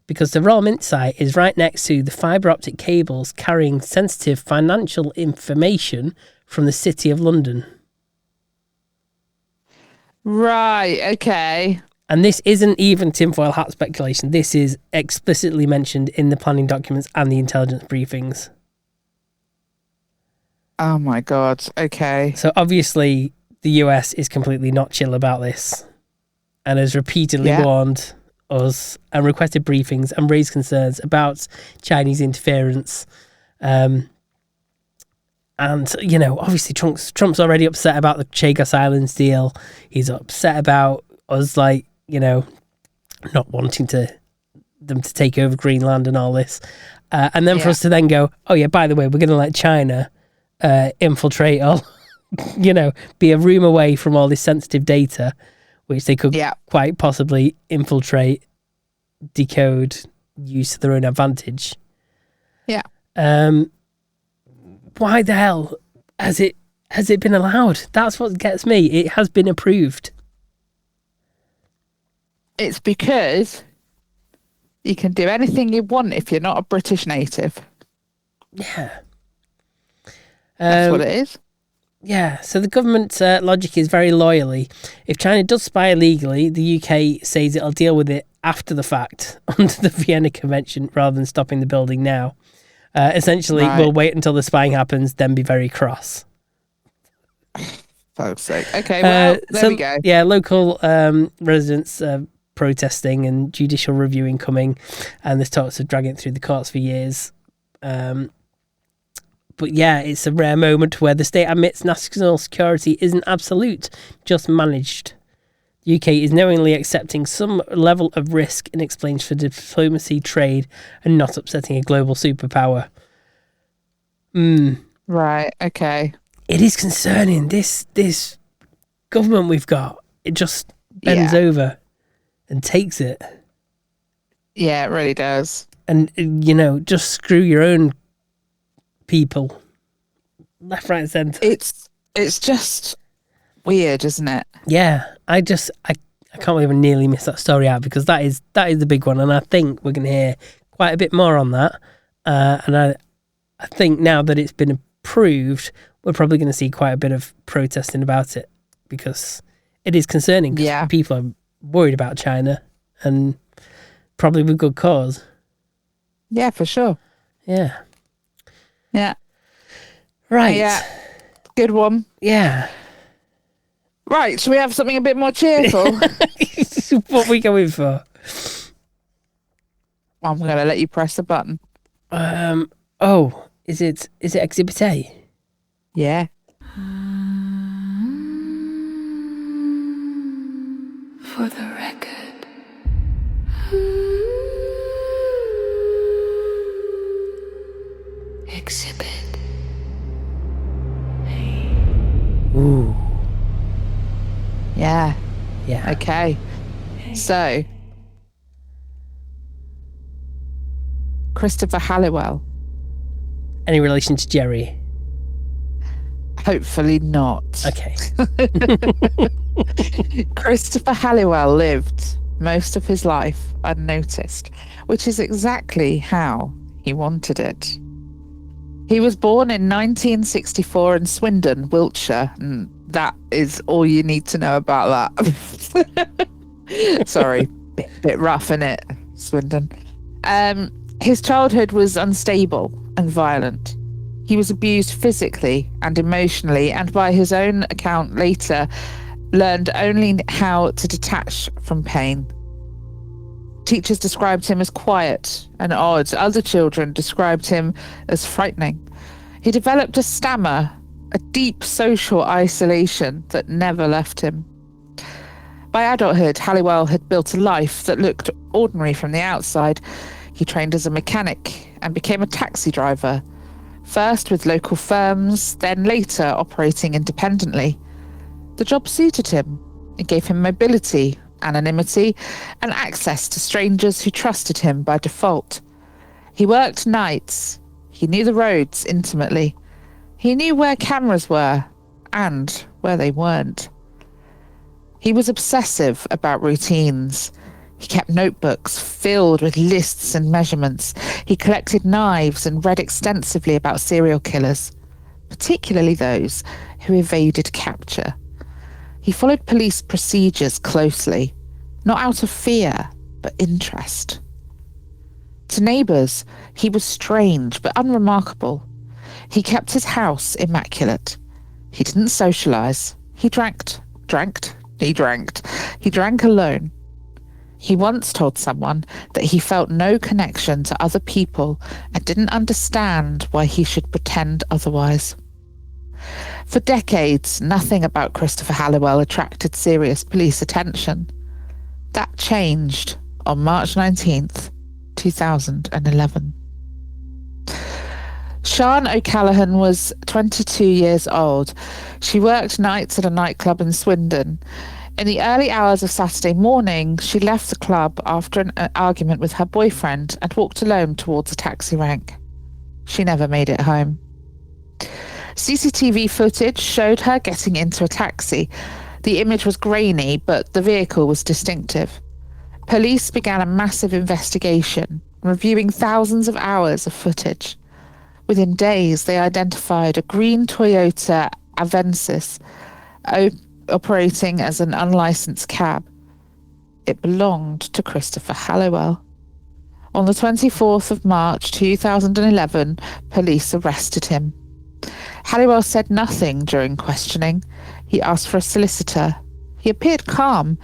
Because the Royal Mint site is right next to the fibre optic cables carrying sensitive financial information from the City of London. Right, okay. And this isn't even tinfoil hat speculation. This is explicitly mentioned in the planning documents and the intelligence briefings. Oh my God, okay. So obviously the US is completely not chill about this and has repeatedly warned us and requested briefings and raised concerns about Chinese interference. And, you know, obviously Trump's already upset about the Chagos Islands deal. He's upset about us, like, you know, not wanting them to take over Greenland and all this. And then for us to then go, oh yeah, by the way, we're going to let China infiltrate all, you know, be a room away from all this sensitive data, which they could quite possibly infiltrate, decode, use to their own advantage. Yeah. Why the hell has it been allowed? That's what gets me. It has been approved. It's because you can do anything you want if you're not a British native. Yeah. That's what it is. Yeah, so the government logic is very loyally, if China does spy illegally, the UK says it'll deal with it after the fact under the Vienna Convention rather than stopping the building now. Essentially, we'll wait until the spying happens, then be very cross. Fuck's sake. Okay, well, there we go. Yeah, local residents protesting and judicial reviewing coming, and there's talks of dragging it through the courts for years. But yeah, it's a rare moment where the state admits national security isn't absolute, just managed. The UK is knowingly accepting some level of risk in exchange for diplomacy, trade, and not upsetting a global superpower. Right, okay. It is concerning. This government we've got, it just bends over and takes it. Yeah, it really does. And, you know, just screw your own people. Left, right, and centre. It's just weird, isn't it? Yeah, I can't believe I nearly missed that story out because that is the big one, and I think we're going to hear quite a bit more on that. And I think now that it's been approved, we're probably going to see quite a bit of protesting about it because it is concerning. Yeah, people are worried about China, and probably with good cause. Yeah, for sure. Yeah. Right. Yeah. Good one. Yeah. Right, should we have something a bit more cheerful? What are we going for? I'm going to let you press the button. Oh, is it Exhibit A? Yeah. For the record. Exhibit. Ooh. Yeah. Yeah. Okay. So, Christopher Halliwell. Any relation to Jerry? Hopefully not. Okay. Christopher Halliwell lived most of his life unnoticed, which is exactly how he wanted it. He was born in 1964 in Swindon, Wiltshire, and that is all you need to know about that. Sorry, bit rough, innit, Swindon? His childhood was unstable and violent. He was abused physically and emotionally, and by his own account later, learned only how to detach from pain. Teachers described him as quiet and odd. Other children described him as frightening. He developed a stammer, a deep social isolation that never left him. By adulthood, Halliwell had built a life that looked ordinary from the outside. He trained as a mechanic and became a taxi driver, first with local firms, then later operating independently. The job suited him. It gave him mobility, anonymity, and access to strangers who trusted him by default. He worked nights. He knew the roads intimately. He knew where cameras were and where they weren't. He was obsessive about routines. He kept notebooks filled with lists and measurements. He collected knives and read extensively about serial killers, particularly those who evaded capture. He followed police procedures closely, not out of fear, but interest. To neighbours, he was strange but unremarkable. He kept his house immaculate. He didn't socialise. He drank alone. He once told someone that he felt no connection to other people and didn't understand why he should pretend otherwise. For decades, nothing about Christopher Halliwell attracted serious police attention. That changed on March 19th, 2011. Sian O'Callaghan was 22 years old. She worked nights at a nightclub in Swindon. In the early hours of Saturday morning, she left the club after an argument with her boyfriend and walked alone towards a taxi rank. She never made it home. CCTV footage showed her getting into a taxi. The image was grainy, but the vehicle was distinctive. Police began a massive investigation, reviewing thousands of hours of footage. Within days, they identified a green Toyota Avensis operating as an unlicensed cab. It belonged to Christopher Halliwell. On the 24th of March 2011, police arrested him. Halliwell said nothing during questioning. He asked for a solicitor. He appeared calm,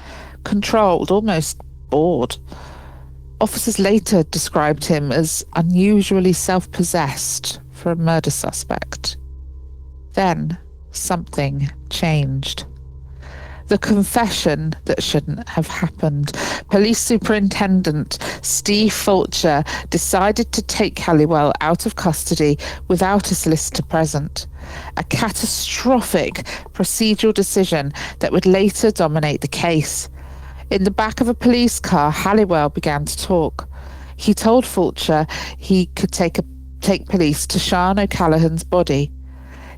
controlled, almost bored. Officers later described him as unusually self-possessed for a murder suspect. Then something changed. The confession that shouldn't have happened. Police Superintendent Steve Fulcher decided to take Halliwell out of custody without a solicitor present. A catastrophic procedural decision that would later dominate the case. In the back of a police car, Halliwell began to talk. He told Fulcher he could take police to Sian O'Callaghan's body.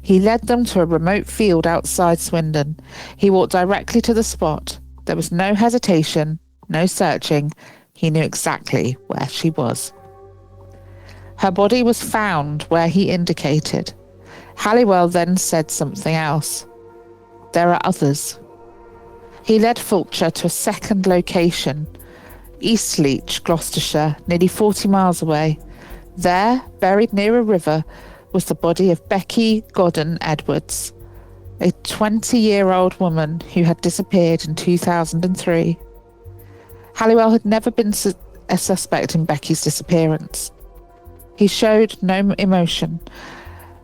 He led them to a remote field outside Swindon. He walked directly to the spot. There was no hesitation, no searching. He knew exactly where she was. Her body was found where he indicated. Halliwell then said something else. There are others. He led Fulcher to a second location, Eastleach, Gloucestershire, nearly 40 miles away. There, buried near a river, was the body of Becky Godden Edwards, a 20-year-old woman who had disappeared in 2003. Halliwell had never been a suspect in Becky's disappearance. He showed no emotion.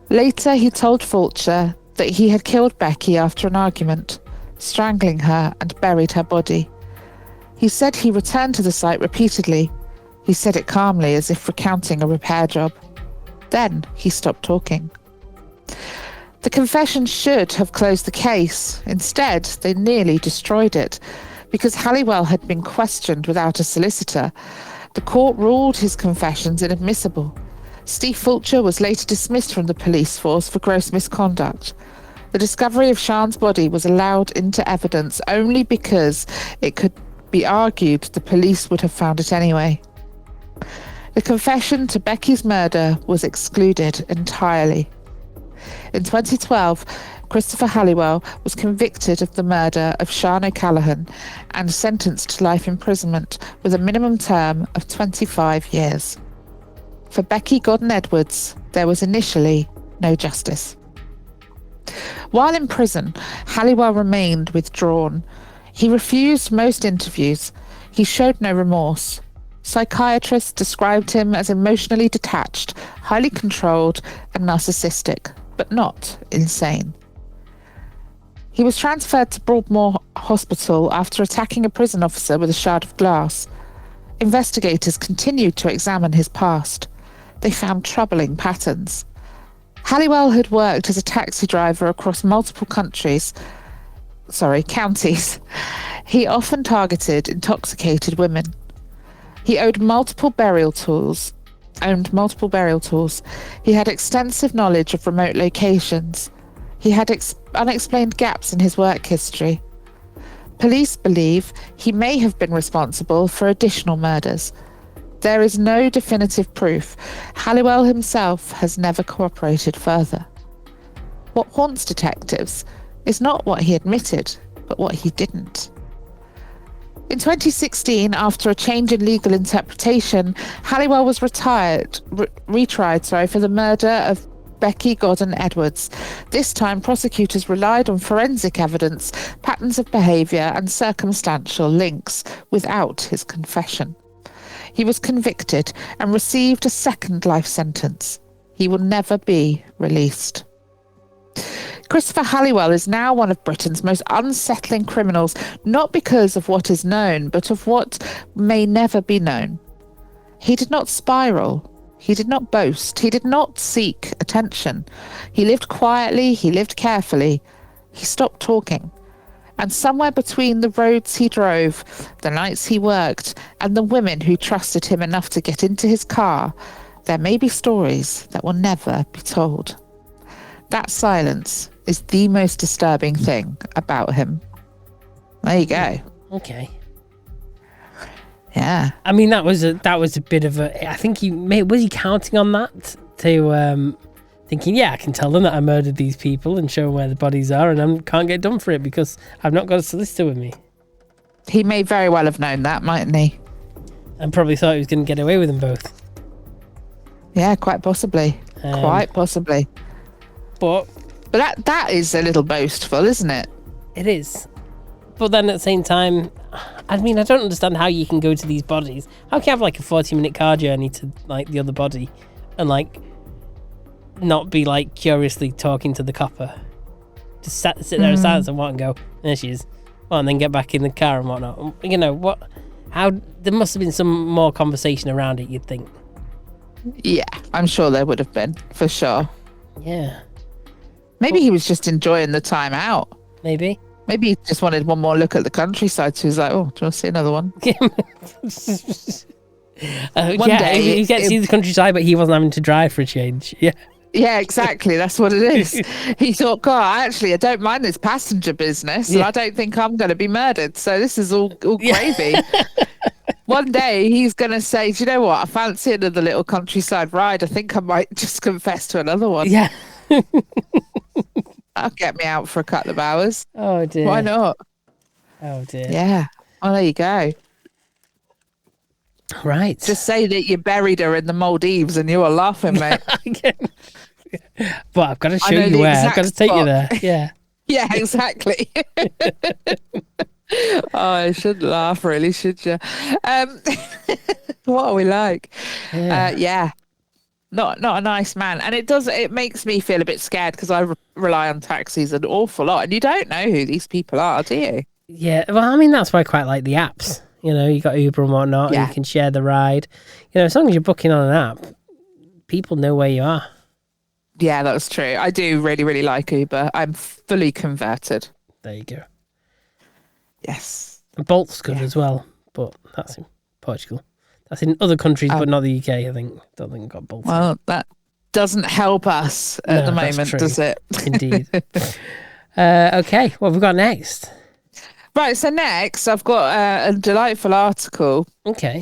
Later, he told Fulcher that he had killed Becky after an argument, strangling her and buried her body. He said he returned to the site repeatedly. He said it calmly, as if recounting a repair job. Then he stopped talking. The confession should have closed the case. Instead, they nearly destroyed it. Because Halliwell had been questioned without a solicitor, the court ruled his confessions inadmissible. Steve Fulcher was later dismissed from the police force for gross misconduct. The discovery of Sian's body was allowed into evidence only because it could be argued the police would have found it anyway. The confession to Becky's murder was excluded entirely. In 2012, Christopher Halliwell was convicted of the murder of Sian O'Callaghan and sentenced to life imprisonment with a minimum term of 25 years. For Becky Godden Edwards, there was initially no justice. While in prison, Halliwell remained withdrawn. He refused most interviews. He showed no remorse. Psychiatrists described him as emotionally detached, highly controlled, and narcissistic, but not insane. He was transferred to Broadmoor Hospital after attacking a prison officer with a shard of glass. Investigators continued to examine his past. They found troubling patterns. Halliwell had worked as a taxi driver across multiple counties. He often targeted intoxicated women. He owned multiple burial tools. He had extensive knowledge of remote locations. He had unexplained gaps in his work history. Police believe he may have been responsible for additional murders. There is no definitive proof. Halliwell himself has never cooperated further. What haunts detectives is not what he admitted, but what he didn't. In 2016, after a change in legal interpretation, Halliwell was retried for the murder of Becky Godden Edwards. This time, prosecutors relied on forensic evidence, patterns of behaviour and circumstantial links without his confession. He was convicted and received a second life sentence. He will never be released. Christopher Halliwell is now one of Britain's most unsettling criminals, not because of what is known, but of what may never be known. He did not spiral. He did not boast. He did not seek attention. He lived quietly. He lived carefully. He stopped talking. And somewhere between the roads he drove, the nights he worked, and the women who trusted him enough to get into his car, there may be stories that will never be told. That silence is the most disturbing thing about him. There you go. Okay. Yeah. I mean, that was a bit of a. I think was he counting on that to thinking, yeah, I can tell them that I murdered these people and show them where the bodies are, and I can't get done for it because I've not got a solicitor with me. He may very well have known that, mightn't he? And probably thought he was going to get away with them both. Yeah, quite possibly. Quite possibly. But that is a little boastful, isn't it? It is. But then at the same time, I mean, I don't understand how you can go to these bodies. How can you have like a 40-minute car journey to like the other body and like not be like curiously talking to the copper? Just sit there in silence and what and go, there she is. Well, and then get back in the car and whatnot. You know, how there must have been some more conversation around it, you'd think. Yeah, I'm sure there would have been, for sure. Yeah. Maybe he was just enjoying the time out. Maybe he just wanted one more look at the countryside, so he was like, oh, do you want to see another one? One day he gets to see the countryside, but he wasn't having to drive for a change. Yeah. Yeah, exactly. That's what it is. He thought, God, actually, I don't mind this passenger business, and I don't think I'm going to be murdered. So this is all gravy. One day he's going to say, do you know what? I fancy another little countryside ride. I think I might just confess to another one. Yeah. That'll get me out for a couple of hours. Oh, dear. Why not? Oh, dear. Yeah. Well, there you go. Right. Just say that you buried her in the Maldives and you were laughing, mate. But I've got to show you where. I've got to take you there. Yeah. Yeah, exactly. Oh, I shouldn't laugh, really, should you? What are we like? Yeah. Not a nice man. And it makes me feel a bit scared because I rely on taxis an awful lot. And you don't know who these people are, do you? Yeah. Well, I mean, that's why I quite like the apps. You know, you got Uber and whatnot, and you can share the ride. You know, as long as you're booking on an app, people know where you are. Yeah, that's true. I do really, really like Uber. I'm fully converted. There you go. Yes. And Bolt's good as well, but that's in Portugal. That's in other countries, but not the UK, I think. Don't think I've got Bolt. Well, that doesn't help us at the moment, does it? Indeed. Okay, what have we got next? Right, so next I've got a delightful article. Okay.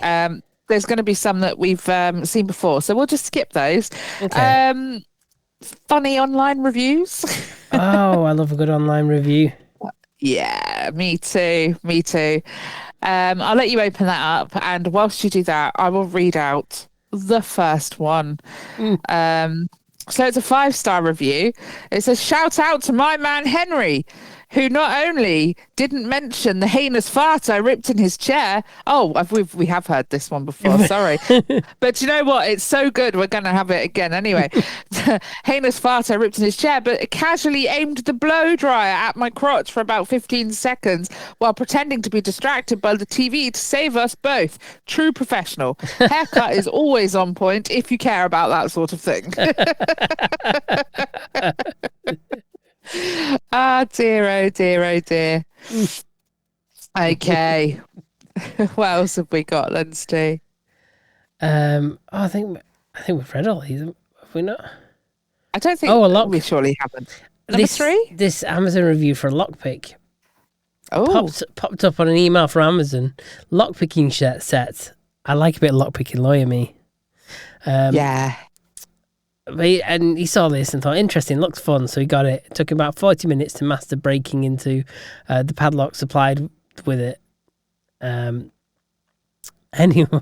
There's going to be some that we've seen before, so we'll just skip those. Okay. Funny online reviews. Oh, I love a good online review. Yeah, me too. I'll let you open that up, and whilst you do that, I will read out the first one. So it's a 5-star review. It says, shout out to my man Henry, who not only didn't mention the heinous fart I ripped in his chair. Oh, we have heard this one before, sorry. But you know what? It's so good, we're going to have it again anyway. The heinous fart I ripped in his chair, but casually aimed the blow dryer at my crotch for about 15 seconds while pretending to be distracted by the TV to save us both. True professional. Haircut is always on point if you care about that sort of thing. Ah, dear, oh dear, oh dear. Okay. What else have we got then, Stu? I think we've read all these, have we not? I don't think we surely haven't. Number 3? This Amazon review for a lockpick. Oh. Popped up on an email from Amazon. Lockpicking set. I like a bit of lockpicking, lawyer me. Yeah. And he saw this and thought, interesting, looks fun, so he got it. It took him about 40 minutes to master breaking into the padlock supplied with it. Anyway,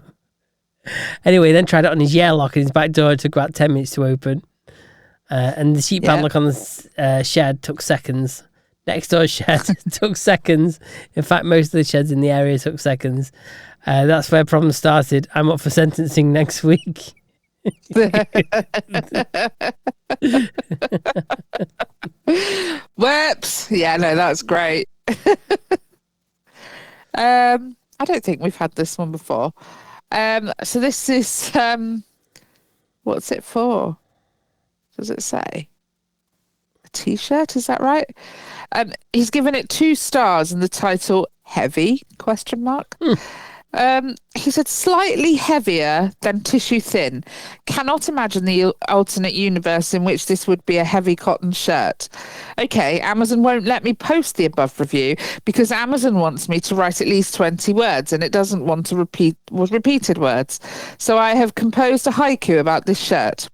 then tried it on his lock and his back door. It took about 10 minutes to open. And the sheet padlock on the shed took seconds. Next door shed took seconds. In fact, most of the sheds in the area took seconds. That's where problems started. I'm up for sentencing next week. Whoops. Yeah, no, that's great. I don't think we've had this one before. So this is what's it for? Does it say? A t-shirt, is that right? He's given it 2 stars and the title heavy ? He said slightly heavier than tissue thin. Cannot imagine the alternate universe in which this would be a heavy cotton shirt. Okay, Amazon won't let me post the above review because Amazon wants me to write at least 20 words and it doesn't want to repeat repeated words. So I have composed a haiku about this shirt.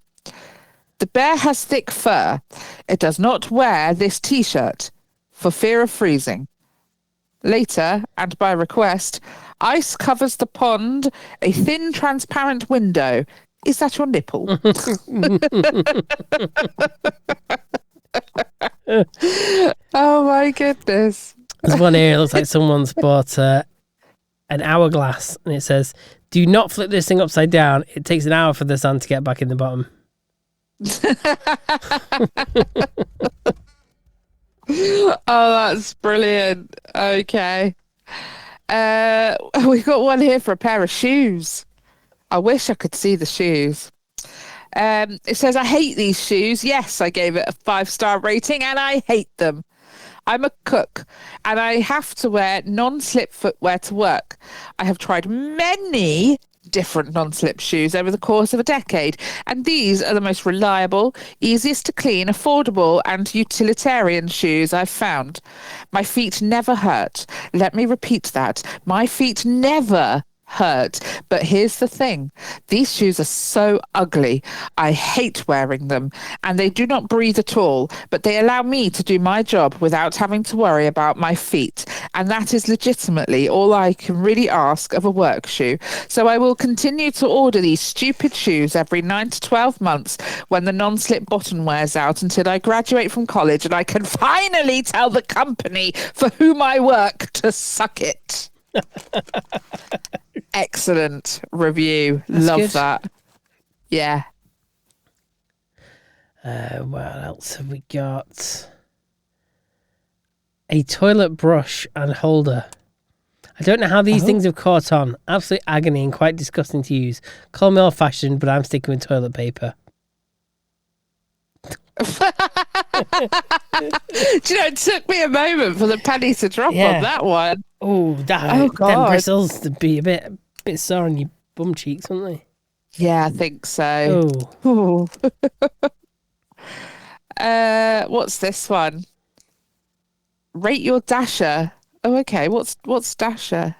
The bear has thick fur. It does not wear this t-shirt for fear of freezing. Later, and by request, ice covers the pond, a thin, transparent window. Is that your nipple? Oh, my goodness. There's one here, it looks like someone's bought an hourglass, and it says, do not flip this thing upside down. It takes an hour for the sun to get back in the bottom. Oh, that's brilliant. Okay. We've got one here for a pair of shoes. I wish I could see the shoes. It says, I hate these shoes. Yes, I gave it a 5-star rating and I hate them. I'm a cook and I have to wear non-slip footwear to work. I have tried many different non-slip shoes over the course of a decade, and these are the most reliable, easiest to clean, affordable and utilitarian shoes I've found. My feet never hurt. Let me repeat that. My feet never hurt. But here's the thing. These shoes are so ugly. I hate wearing them, and they do not breathe at all, but they allow me to do my job without having to worry about my feet. And that is legitimately all I can really ask of a work shoe. So I will continue to order these stupid shoes every 9 to 12 months when the non-slip bottom wears out until I graduate from college and I can finally tell the company for whom I work to suck it. Excellent review. That's Love good. that. Yeah. What else have we got? A toilet brush and holder. I don't know how these things have caught on. Absolute agony and quite disgusting to use. Call me old-fashioned, but I'm sticking with toilet paper. Do you know, it took me a moment for the penny to drop on that one. Oh, them bristles to be a bit sore on your bum cheeks, wouldn't they? Yeah, I think so. Oh. What's this one? Rate your dasher. Oh, okay. What's dasher?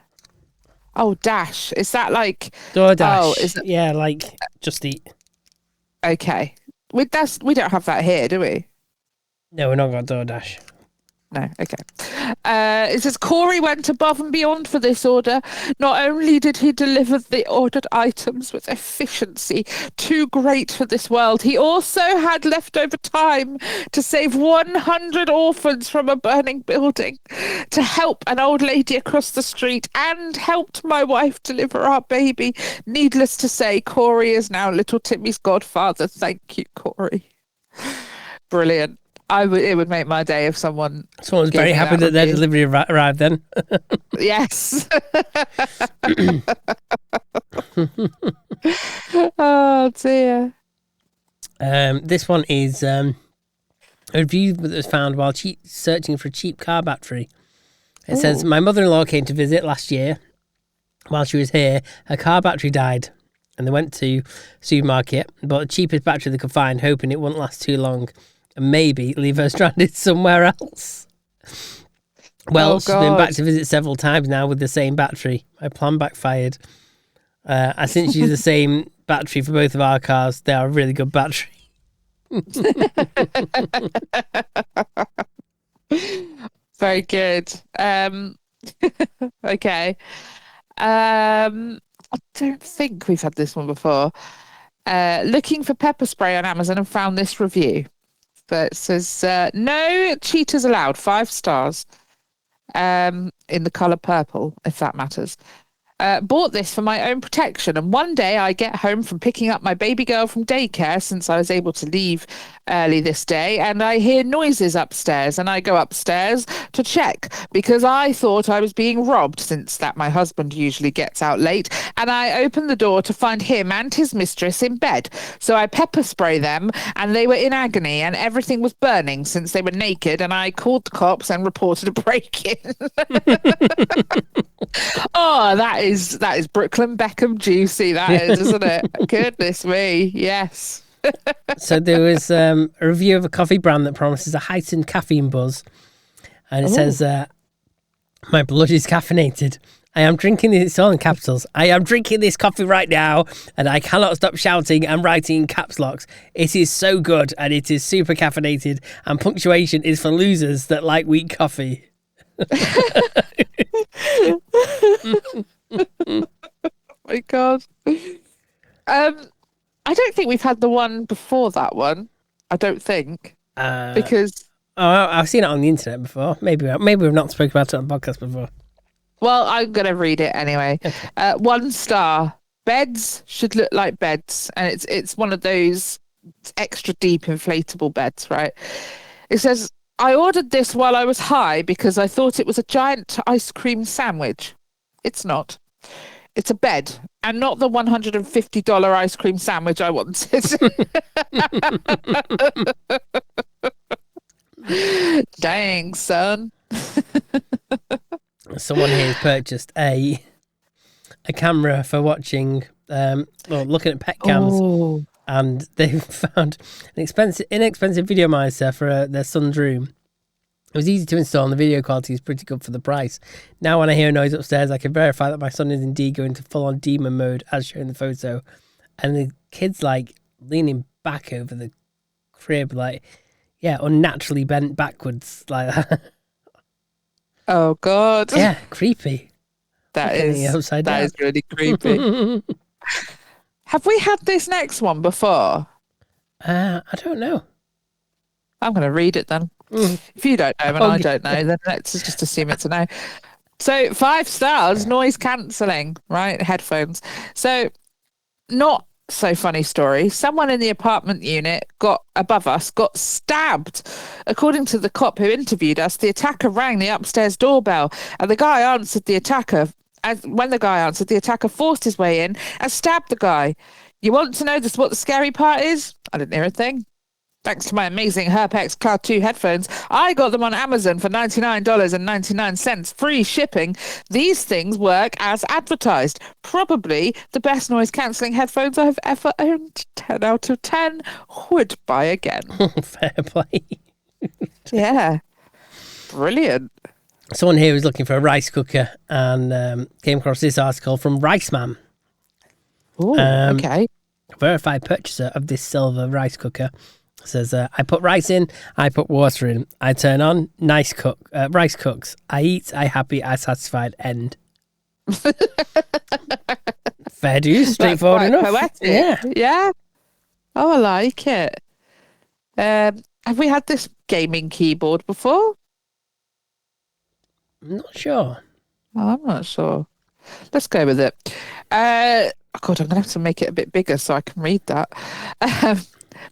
Oh, dash. Is that like DoorDash? Oh, is it... Yeah, like Just Eat. Okay. We don't have that here, do we? No, we're not got DoorDash. No, okay. It says Corey went above and beyond for this order. Not only did he deliver the ordered items with efficiency too great for this world, he also had leftover time to save 100 orphans from a burning building, to help an old lady across the street, and helped my wife deliver our baby. Needless to say, Corey is now little Timmy's godfather. Thank you, Corey. Brilliant. It would make my day if someone was very happy that their delivery arrived then. Yes. Oh dear. This one is a review that was found while searching for a cheap car battery. It says, my mother-in-law came to visit last year. While she was here, her car battery died, and they went to supermarket, bought the cheapest battery they could find, hoping it wouldn't last too long and maybe leave her stranded somewhere else. Well, she's been back to visit several times now with the same battery. My plan backfired. I since use the same battery for both of our cars. They are a really good battery. Very good. Okay. I don't think we've had this one before. Looking for pepper spray on Amazon and found this review. But it says, no cheaters allowed, 5 stars, in the colour purple, if that matters. Bought this for my own protection, and one day I get home from picking up my baby girl from daycare, since I was able to leave early this day, and I hear noises upstairs, and I go upstairs to check because I thought I was being robbed, since that my husband usually gets out late, and I open the door to find him and his mistress in bed. So I pepper spray them, and they were in agony, and everything was burning since they were naked, and I called the cops and reported a break-in. Oh, that is Brooklyn Beckham juicy, that is, isn't it? Goodness me, yes. So there was a review of a coffee brand that promises a heightened caffeine buzz, and it says, my blood is caffeinated. I am drinking this, it's all in capitals. I am drinking this coffee right now, and I cannot stop shouting and writing in caps locks. It is so good, and it is super caffeinated, and punctuation is for losers that like weak coffee. My God. I don't think we've had the one before that one. I don't think. Because I've seen it on the internet before. Maybe we've not spoken about it on podcast before. Well, I'm going to read it anyway. Okay. 1 star. Beds should look like beds, and it's one of those extra deep inflatable beds, right? It says, I ordered this while I was high because I thought it was a giant ice cream sandwich. It's not. It's a bed, and not the $150 ice cream sandwich I wanted. Dang, son. Someone here has purchased a camera for watching, looking at pet cams. Oh. And they've found an inexpensive video monitor for their son's room. It was easy to install, and the video quality is pretty good for the price. Now when I hear a noise upstairs, I can verify that my son is indeed going to full-on demon mode, as shown in the photo. And the kid's, leaning back over the crib, unnaturally bent backwards, like that. Oh, God. Yeah, creepy. That is really creepy. Have we had this next one before? I don't know. I'm going to read it then. If you don't know and I don't know, then let's just assume it's a no. So 5 stars, noise cancelling, right? Headphones. So not so funny story. Someone in the apartment unit got stabbed. According to the cop who interviewed us, the attacker rang the upstairs doorbell, and the guy answered the attacker. And when the guy answered, the attacker forced his way in and stabbed the guy. You want to know what the scary part is? I didn't hear a thing. Thanks to my amazing Herpex Cloud 2 headphones, I got them on Amazon for $99.99, free shipping. These things work as advertised. Probably the best noise-cancelling headphones I've ever owned. 10 out of 10. Would buy again. Fair play. Yeah. Brilliant. Someone here was looking for a rice cooker and came across this article from Rice Man. Oh, okay. Verified purchaser of this silver rice cooker. Says, I put rice in, I put water in. I turn on, rice cooks. I eat, I happy, I satisfied, end. Fair dues, straightforward enough. Poetic. Yeah. Oh, I like it. Have we had this gaming keyboard before? I'm not sure. Oh, I'm not sure. Let's go with it. God, I'm going to have to make it a bit bigger so I can read that.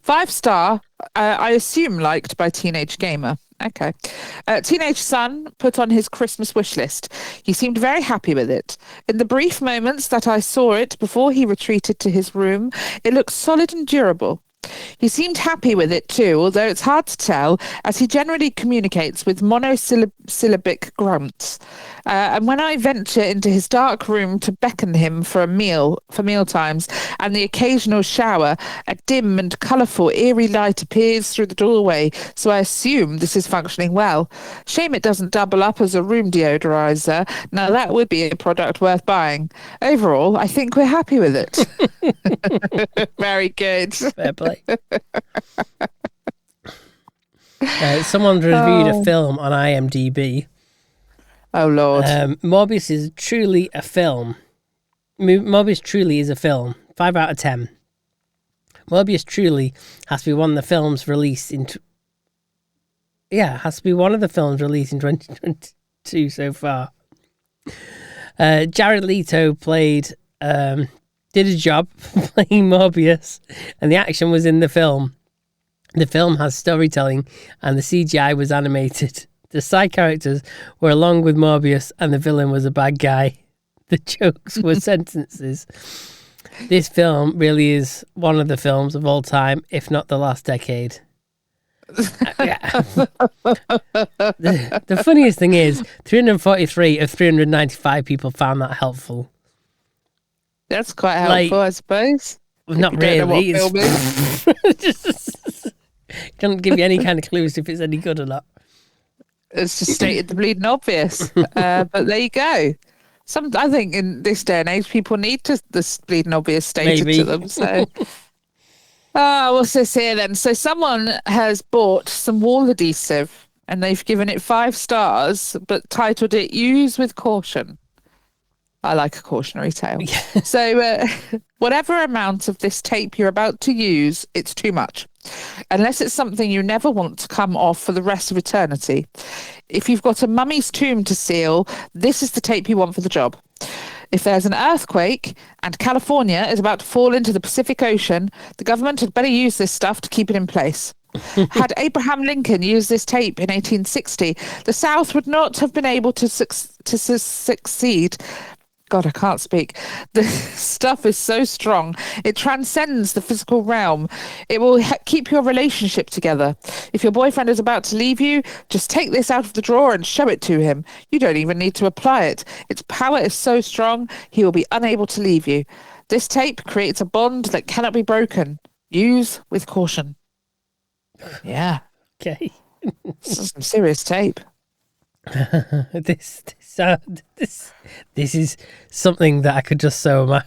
5-star, I assume liked by teenage gamer. Okay. Teenage son put on his Christmas wish list. He seemed very happy with it. In the brief moments that I saw it before he retreated to his room, it looked solid and durable. He seemed happy with it too, although it's hard to tell, as he generally communicates with monosyllabic grunts. And when I venture into his dark room to beckon him for meal times and the occasional shower, a dim and colourful, eerie light appears through the doorway, so I assume this is functioning well. Shame it doesn't double up as a room deodorizer. Now that would be a product worth buying. Overall, I think we're happy with it. Very good. Fair play. Someone reviewed a film on IMDb. Oh, Lord. Morbius is truly a film. Morbius truly is a film. 5 out of 10. Morbius truly has to be one of the films released in... has to be one of the films released in 2022 so far. Jared Leto did a job playing Morbius, and the action was in the film. The film has storytelling, and the CGI was animated. The side characters were along with Morbius, and the villain was a bad guy. The jokes were sentences. This film really is one of the films of all time, if not the last decade. The funniest thing is, 343 of 395 people found that helpful. That's quite helpful, I suppose. Not really. Can't give you any kind of clues if it's any good or not. It's just stated the bleeding obvious. But there you go. I think in this day and age, people need this bleeding obvious stated to them. So, what's this here then? So someone has bought some wall adhesive and they've given it 5 stars, but titled it "Use with Caution." I like a cautionary tale. So whatever amount of this tape you're about to use, it's too much. Unless it's something you never want to come off for the rest of eternity. If you've got a mummy's tomb to seal, this is the tape you want for the job. If there's an earthquake and California is about to fall into the Pacific Ocean, the government had better use this stuff to keep it in place. Had Abraham Lincoln used this tape in 1860, the South would not have been able to succeed. God, I can't speak. The stuff is so strong. It transcends the physical realm. It will keep your relationship together. If your boyfriend is about to leave you, just take this out of the drawer and show it to him. You don't even need to apply it. Its power is so strong, he will be unable to leave you. This tape creates a bond that cannot be broken. Use with caution. Yeah. Okay. This is some serious tape. This is something that I could just so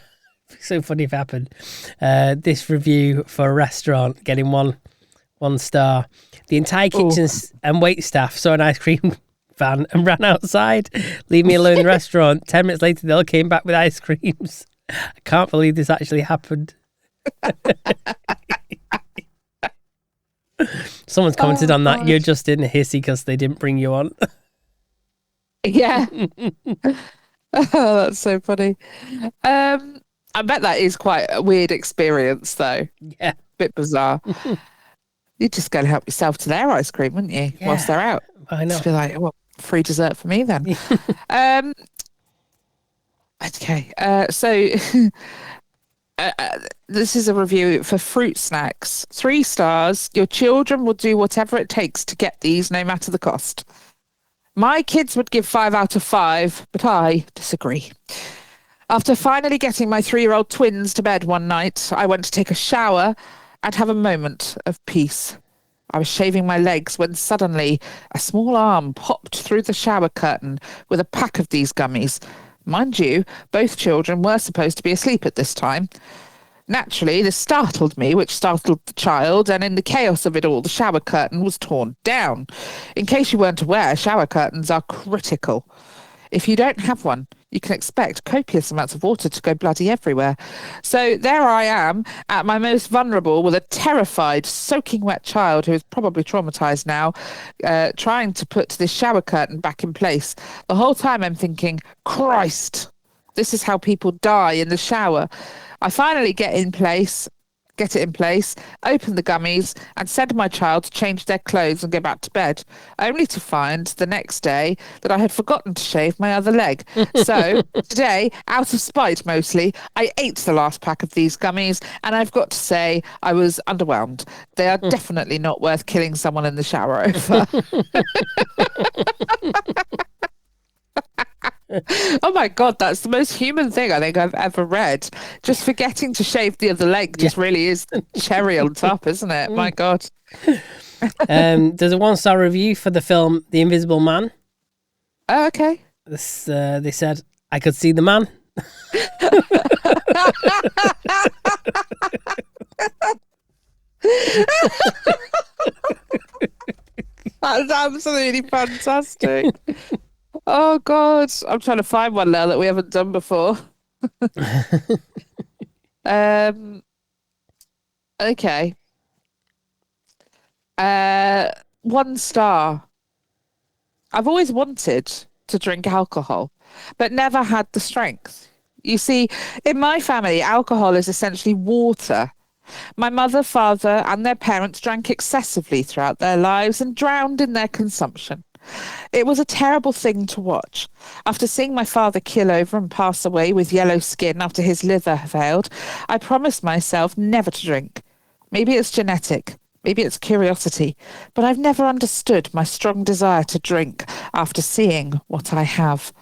funny if it happened. This review for a restaurant getting one star. The entire kitchen and wait staff saw an ice cream van and ran outside. Leave me alone in the restaurant. 10 minutes later, they all came back with ice creams. I can't believe this actually happened. Someone's commented on that. You're just in a hissy because they didn't bring you on. Yeah. Oh, that's so funny. I bet that is quite a weird experience, though. Yeah. Bit bizarre. You'd just go and help yourself to their ice cream, wouldn't you? Yeah. Whilst they're out. I know. Just be like, well, free dessert for me then. Okay. So this is a review for fruit snacks. 3 stars. Your children will do whatever it takes to get these, no matter the cost. My kids would give 5 out of 5, but I disagree. After finally getting my 3-year-old twins to bed one night, I went to take a shower and have a moment of peace. I was shaving my legs when suddenly a small arm popped through the shower curtain with a pack of these gummies. Mind you, both children were supposed to be asleep at this time. Naturally, this startled me, which startled the child, and in the chaos of it all, the shower curtain was torn down. In case you weren't aware, shower curtains are critical. If you don't have one, you can expect copious amounts of water to go bloody everywhere. So there I am, at my most vulnerable, with a terrified, soaking wet child who is probably traumatised now, trying to put this shower curtain back in place. The whole time I'm thinking, Christ, this is how people die in the shower. I finally get it in place, open the gummies and send my child to change their clothes and go back to bed, only to find the next day that I had forgotten to shave my other leg. So today, out of spite mostly, I ate the last pack of these gummies, and I've got to say I was underwhelmed. They are definitely not worth killing someone in the shower over. Oh my God, that's the most human thing I think I've ever read. Just forgetting to shave the other leg just really is the cherry on top, isn't it? My God. There's a 1-star review for the film The Invisible Man. Oh, okay. This, they said, I could see the man. That's absolutely fantastic. Oh God, I'm trying to find one now that we haven't done before. Okay. 1 star. I've always wanted to drink alcohol, but never had the strength. You see, in my family, alcohol is essentially water. My mother, father, and their parents drank excessively throughout their lives and drowned in their consumption. It was a terrible thing to watch. After seeing my father keel over and pass away with yellow skin after his liver failed, I promised myself never to drink. Maybe it's genetic, maybe it's curiosity, but I've never understood my strong desire to drink after seeing what I have.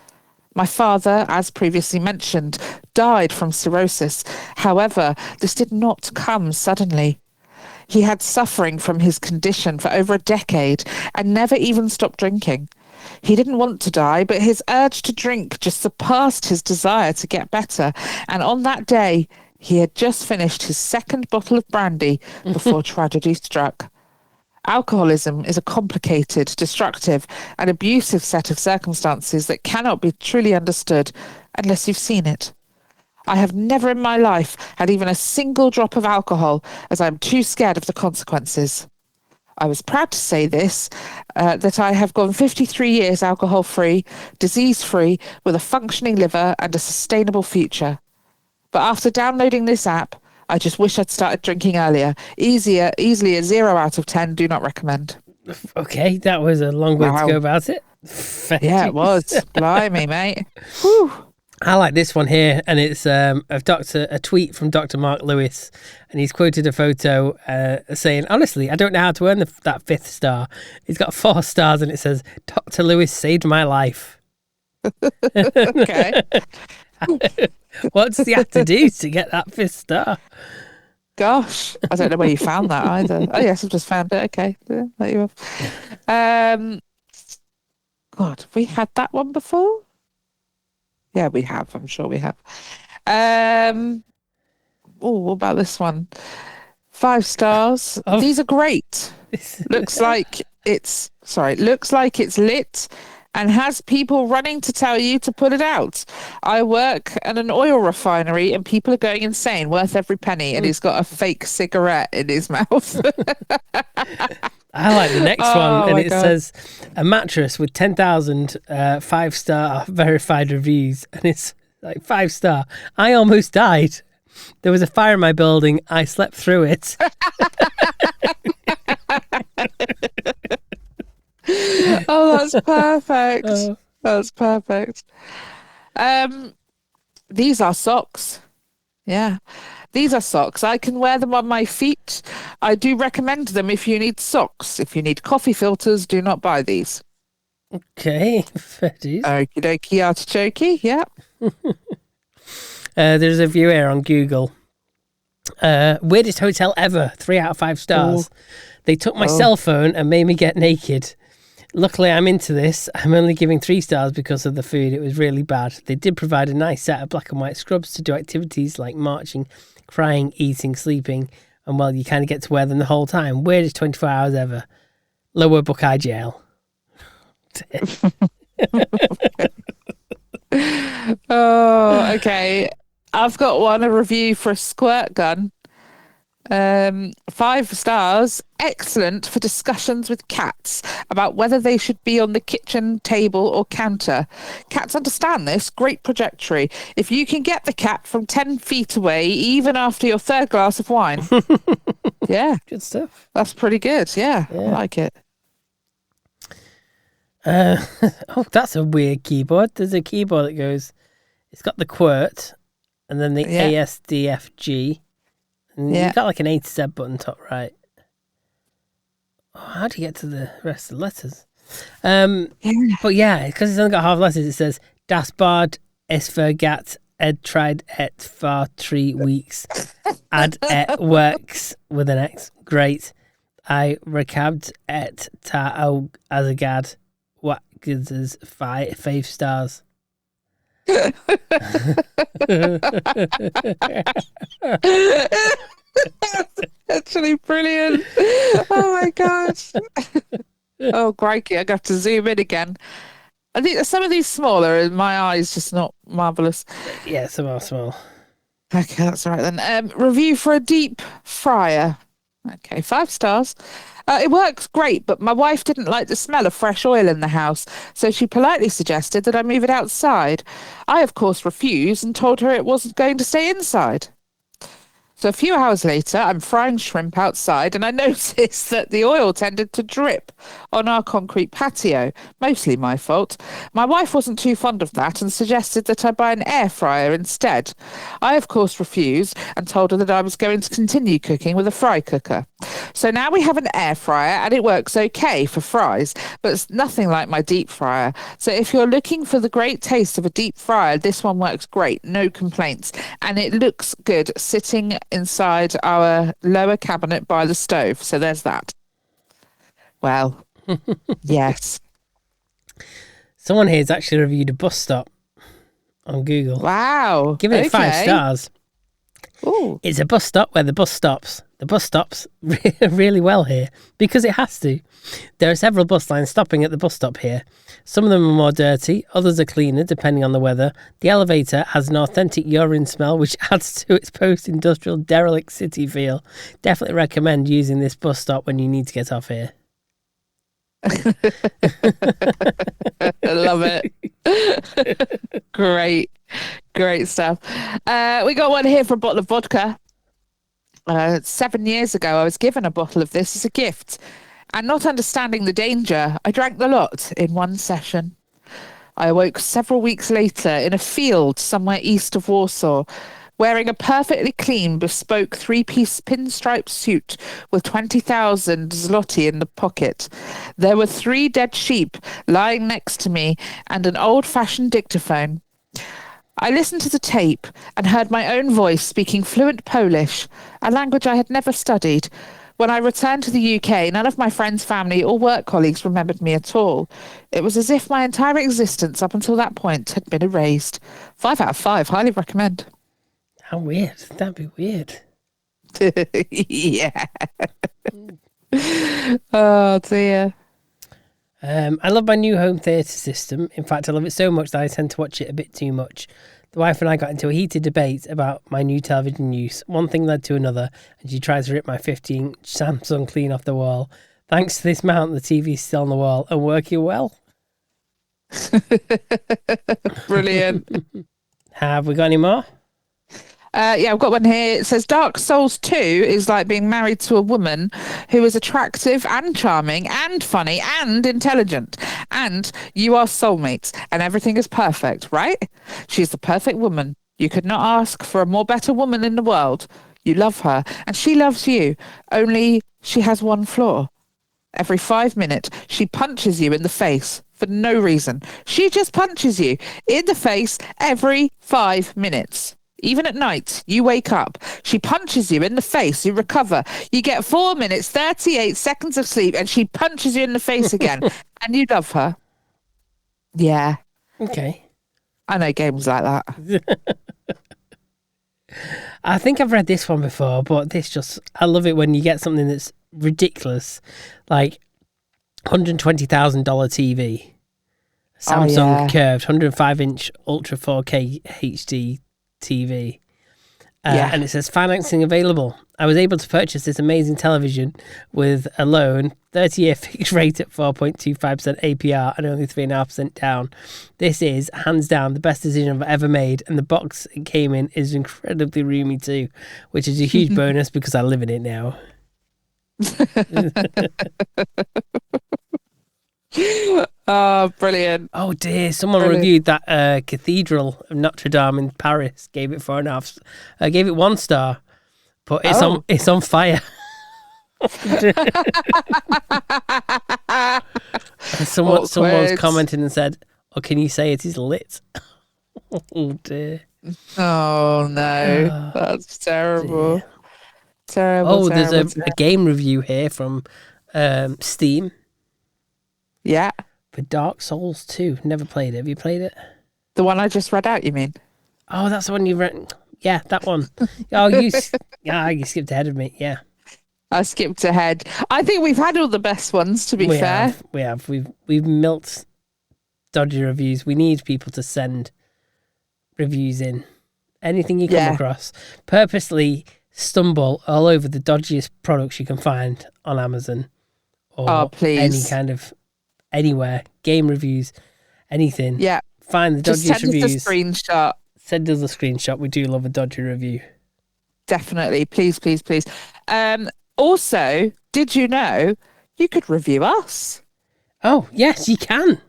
My father, as previously mentioned, died from cirrhosis. However, this did not come suddenly. He had suffering from his condition for over a decade and never even stopped drinking. He didn't want to die, but his urge to drink just surpassed his desire to get better. And on that day, he had just finished his 2nd bottle of brandy before tragedy struck. Alcoholism is a complicated, destructive, and abusive set of circumstances that cannot be truly understood unless you've seen it. I have never in my life had even a single drop of alcohol, as I am too scared of the consequences. I was proud to say this, that I have gone 53 years alcohol-free, disease-free, with a functioning liver and a sustainable future. But after downloading this app, I just wish I'd started drinking earlier. Easily a 0 out of 10, do not recommend. Okay, that was a long way to go about it. Yeah, it was. Blimey, mate. Whew. I like this one here, and it's a tweet from Dr. Mark Lewis, and he's quoted a photo saying, honestly, I don't know how to earn that 5th star. He's got 4 stars, and it says, Dr. Lewis saved my life. Okay. What does he have to do to get that 5th star? Gosh, I don't know where you found that either. Oh, yes, I've just found it. Okay, yeah, there you have. God, have we had that one before? Yeah, we have. I'm sure we have. What about this one? 5 stars. Oh. These are great. Looks like it's lit and has people running to tell you to put it out. I work at an oil refinery and people are going insane, worth every penny. And he's got a fake cigarette in his mouth. I like the next one, and it says a mattress with 10,000 5-star verified reviews, and it's like 5-star. I almost died. There was a fire in my building. I slept through it. Oh, that's perfect. That's perfect. These are socks. Yeah. These are socks. I can wear them on my feet. I do recommend them if you need socks. If you need coffee filters, do not buy these. Okay. Okie dokie, artichokey. Yeah. There's a view here on Google. Weirdest hotel ever. 3 out of 5 stars. They took my cell phone and made me get naked. Luckily, I'm into this. I'm only giving 3 stars because of the food. It was really bad. They did provide a nice set of black and white scrubs to do activities like marching, crying, eating, sleeping, and well, you kind of get to wear them the whole time. Weirdest 24 hours ever. Lower Buckeye Jail. Oh, okay. I've got a review for a squirt gun. 5 stars. Excellent for discussions with cats about whether they should be on the kitchen table or counter. Cats understand this. Great trajectory. If you can get the cat from 10 feet away, even after your 3rd glass of wine. Yeah. Good stuff. That's pretty good. Yeah. I like it. Oh, that's a weird keyboard. There's a keyboard that goes, it's got the QWERT and then the ASDFG. And you've got like an A to Z button top right. Oh, how do you get to the rest of the letters? But yeah, because it's only got half letters, it says Das Bad es vergat ed tried et for 3 weeks. Ad et works with an X. Great. I recabbed et ta o as a gad. What gives us 5 stars? That's actually brilliant. Oh my gosh. Oh crikey, I got to zoom in again. I think some of these smaller and my eyes just not marvellous. Yeah, some are small. Okay, that's all right then. Review for a deep fryer. Okay, 5 stars. It works great, but my wife didn't like the smell of fresh oil in the house, so she politely suggested that I move it outside. I, of course, refused and told her it wasn't going to stay inside. So a few hours later, I'm frying shrimp outside and I noticed that the oil tended to drip on our concrete patio. Mostly my fault. My wife wasn't too fond of that and suggested that I buy an air fryer instead. I, of course, refused and told her that I was going to continue cooking with a fry cooker. So now we have an air fryer and it works okay for fries, but it's nothing like my deep fryer. So if you're looking for the great taste of a deep fryer, this one works great, no complaints. And it looks good sitting inside our lower cabinet by the stove. So there's that. Well, yes. Someone here has actually reviewed a bus stop on Google. Wow. Giving it 5 stars. Ooh. It's a bus stop where the bus stops. The bus stops really well here because it has to. There are several bus lines stopping at the bus stop here. Some of them are more dirty, others are cleaner depending on the weather. The elevator has an authentic urine smell which adds to its post-industrial derelict city feel. Definitely recommend using this bus stop when you need to get off here. I love it. Great stuff. We got one here for a bottle of vodka. 7 years ago, I was given a bottle of this as a gift, and not understanding the danger, I drank the lot in one session. I awoke several weeks later in a field somewhere east of Warsaw, wearing a perfectly clean, bespoke 3-piece pinstripe suit with 20,000 zloty in the pocket. There were 3 dead sheep lying next to me and an old-fashioned dictaphone. I listened to the tape and heard my own voice speaking fluent Polish, a language I had never studied. When I returned to the UK, none of my friends, family, or work colleagues remembered me at all. It was as if my entire existence up until that point had been erased. 5 out of 5. Highly recommend. How weird. That'd be weird. Yeah. Oh, dear. I love my new home theatre system. In fact, I love it so much that I tend to watch it a bit too much. The wife and I got into a heated debate about my new television use. One thing led to another, and she tried to rip my 15-inch Samsung clean off the wall. Thanks to this mount, the TV's still on the wall and working well. Brilliant. Have we got any more? Yeah, I've got one here. It says Dark Souls 2 is like being married to a woman who is attractive and charming and funny and intelligent. And you are soulmates and everything is perfect, right? She's the perfect woman. You could not ask for a more better woman in the world. You love her and she loves you. Only she has one flaw. Every 5 minutes, she punches you in the face for no reason. She just punches you in the face every 5 minutes. Even at night, you wake up. She punches you in the face. You recover. You get 4 minutes, 38 seconds of sleep, and she punches you in the face again. And you love her. Yeah. Okay. I know games like that. I think I've read this one before, but I love it when you get something that's ridiculous, like $120,000 TV, Samsung curved 105-inch Ultra 4K HD TV. And it says financing available. I was able to purchase this amazing television with a loan, 30-year fixed rate at 4.25% APR and only 3.5% down. This is, hands down, the best decision I've ever made, and the box it came in is incredibly roomy too, which is a huge bonus because I live in it now. Oh, brilliant. Oh dear, someone reviewed that Cathedral of Notre Dame in Paris, gave it 4.5. Gave it 1 star, but it's on fire. Someone's commented and said, "Oh, can you say it is lit?" Oh dear. Oh no, that's terrible. Dear. Terrible. There's a game review here from Steam. Yeah. For Dark Souls 2. Never played it. Have you played it? The one I just read out, you mean? Oh, that's the one you read. Yeah, that one. Oh, you skipped ahead of me. Yeah. I skipped ahead. I think we've had all the best ones, to be fair. We have. We've milked dodgy reviews. We need people to send reviews in. Anything you come across. Purposely stumble all over the dodgiest products you can find on Amazon. Or any kind of anywhere, game reviews, anything. Yeah. Find the dodgiest reviews. Send us a screenshot. Send us a screenshot. We do love a dodgy review. Definitely. Please, please, please. Also, did you know you could review us? Oh, yes, you can.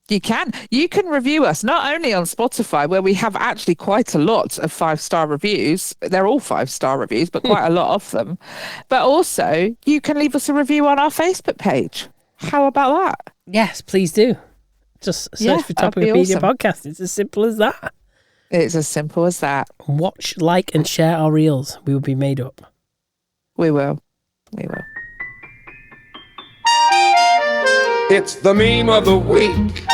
You can. You can review us not only on Spotify, where we have actually quite a lot of 5-star reviews. They're all 5-star reviews, but quite a lot of them. But also, you can leave us a review on our Facebook page. How about that? Yes, please do. Just search for Topicopedia Podcast. It's as simple as that. It's as simple as that. Watch, like, and share our reels. We will be made up. We will. We will. It's the meme of the week.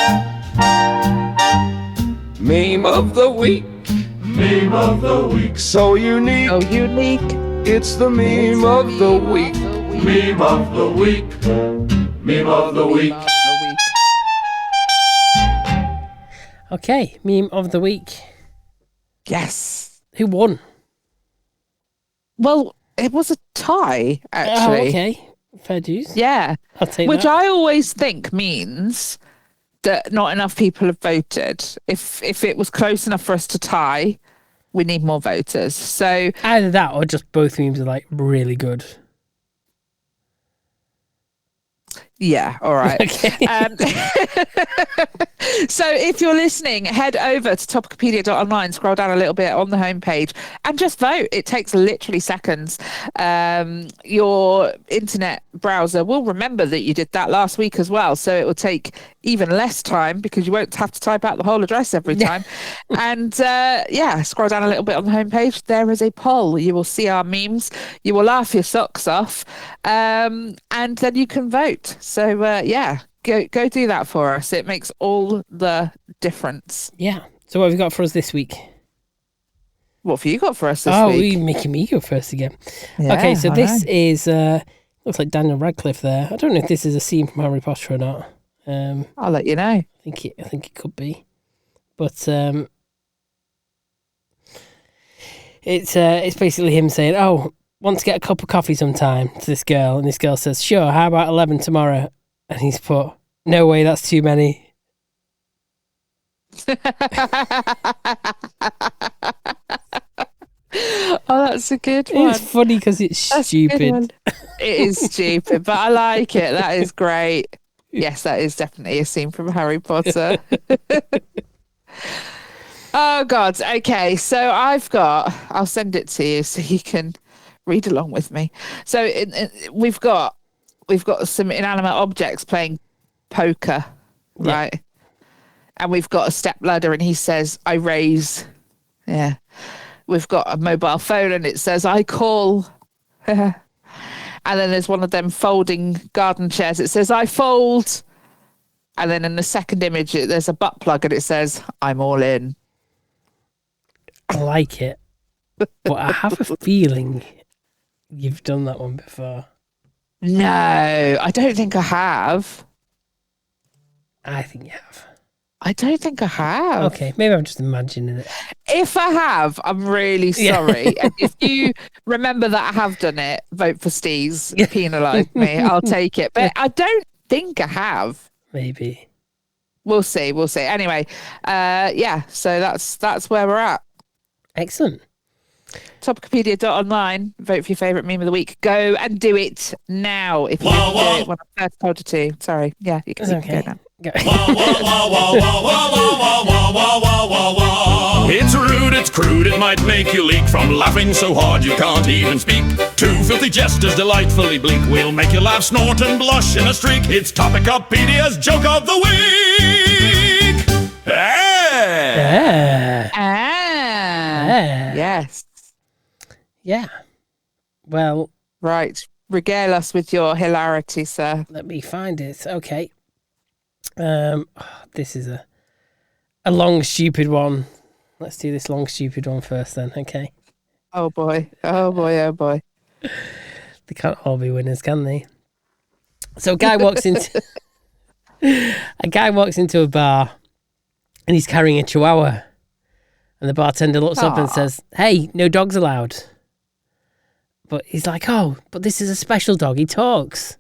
Meme of the week. Meme of the week. So unique. So unique. It's the meme of the week. Meme of the week. Meme of the week. Okay, meme of the week. Yes. Who won? Well, it was a tie, actually. Oh, okay. Fair dues. Yeah. I'll take Which that. I always think means that not enough people have voted. If it was close enough for us to tie, we need more voters. So either that or just both memes are like really good. Yeah, all right. Okay. So if you're listening, head over to topicopedia.online, scroll down a little bit on the homepage and just vote. It takes literally seconds. Your internet browser will remember that you did that last week as well. So it will take even less time because you won't have to type out the whole address every time. And scroll down a little bit on the homepage. There is a poll. You will see our memes. You will laugh your socks off. And then you can vote. So go do that for us. It makes all the difference. Yeah. So what have you got for us this week? What have you got for us this week? Oh, week? you're making me go first again. Yeah, okay, so this is looks like Daniel Radcliffe there. I don't know if this is a scene from Harry Potter or not. I'll let you know. I think it could be, but it's basically him saying, "Oh, want to get a cup of coffee sometime?" to this girl, and this girl says, "Sure. How about 11 tomorrow?" And he's put, "No way, that's too many." Oh, that's a good one. It's funny because it's stupid. It is stupid, but I like it. That is great. Yes, that is definitely a scene from Harry Potter. Oh, God. Okay, so I'll send it to you so you can read along with me. So we've got some inanimate objects playing poker, right? And we've got a stepladder, and he says, "I raise." Yeah. we've got a mobile phone and it says, I call. And then there's one of them folding garden chairs. It says, I fold. And then in the second image, there's a butt plug and it says, I'm all in. I like it. But I have a feeling you've done that one before. No, I don't think I have. I think you have. I don't think I have. Okay, maybe I'm just imagining it. If I have, I'm really sorry. And if you remember that I have done it, vote for Steve's, penalise me, I'll take it. But I don't think I have. Maybe. We'll see. Anyway, so that's where we're at. Excellent. Topicopedia.online. Vote for your favourite meme of the week. Go and do it now. If you didn't do it when I first told you to. Sorry. Yeah, you can go now. Go. It's rude, it's crude, it might make you leak from laughing so hard you can't even speak. Two filthy jesters delightfully bleak. We'll make you laugh, snort and blush in a streak. It's Topicopedia's Joke of the Week. Yes. Yeah. Well. Right. Regale us with your hilarity, sir. Let me find it. Okay. This is a long, stupid one. Let's do this long, stupid one first then, okay? Oh boy. They can't all be winners, can they? So a guy walks into a bar and he's carrying a chihuahua. And the bartender looks up and says, hey, no dogs allowed. But he's like, oh, but this is a special dog. He talks.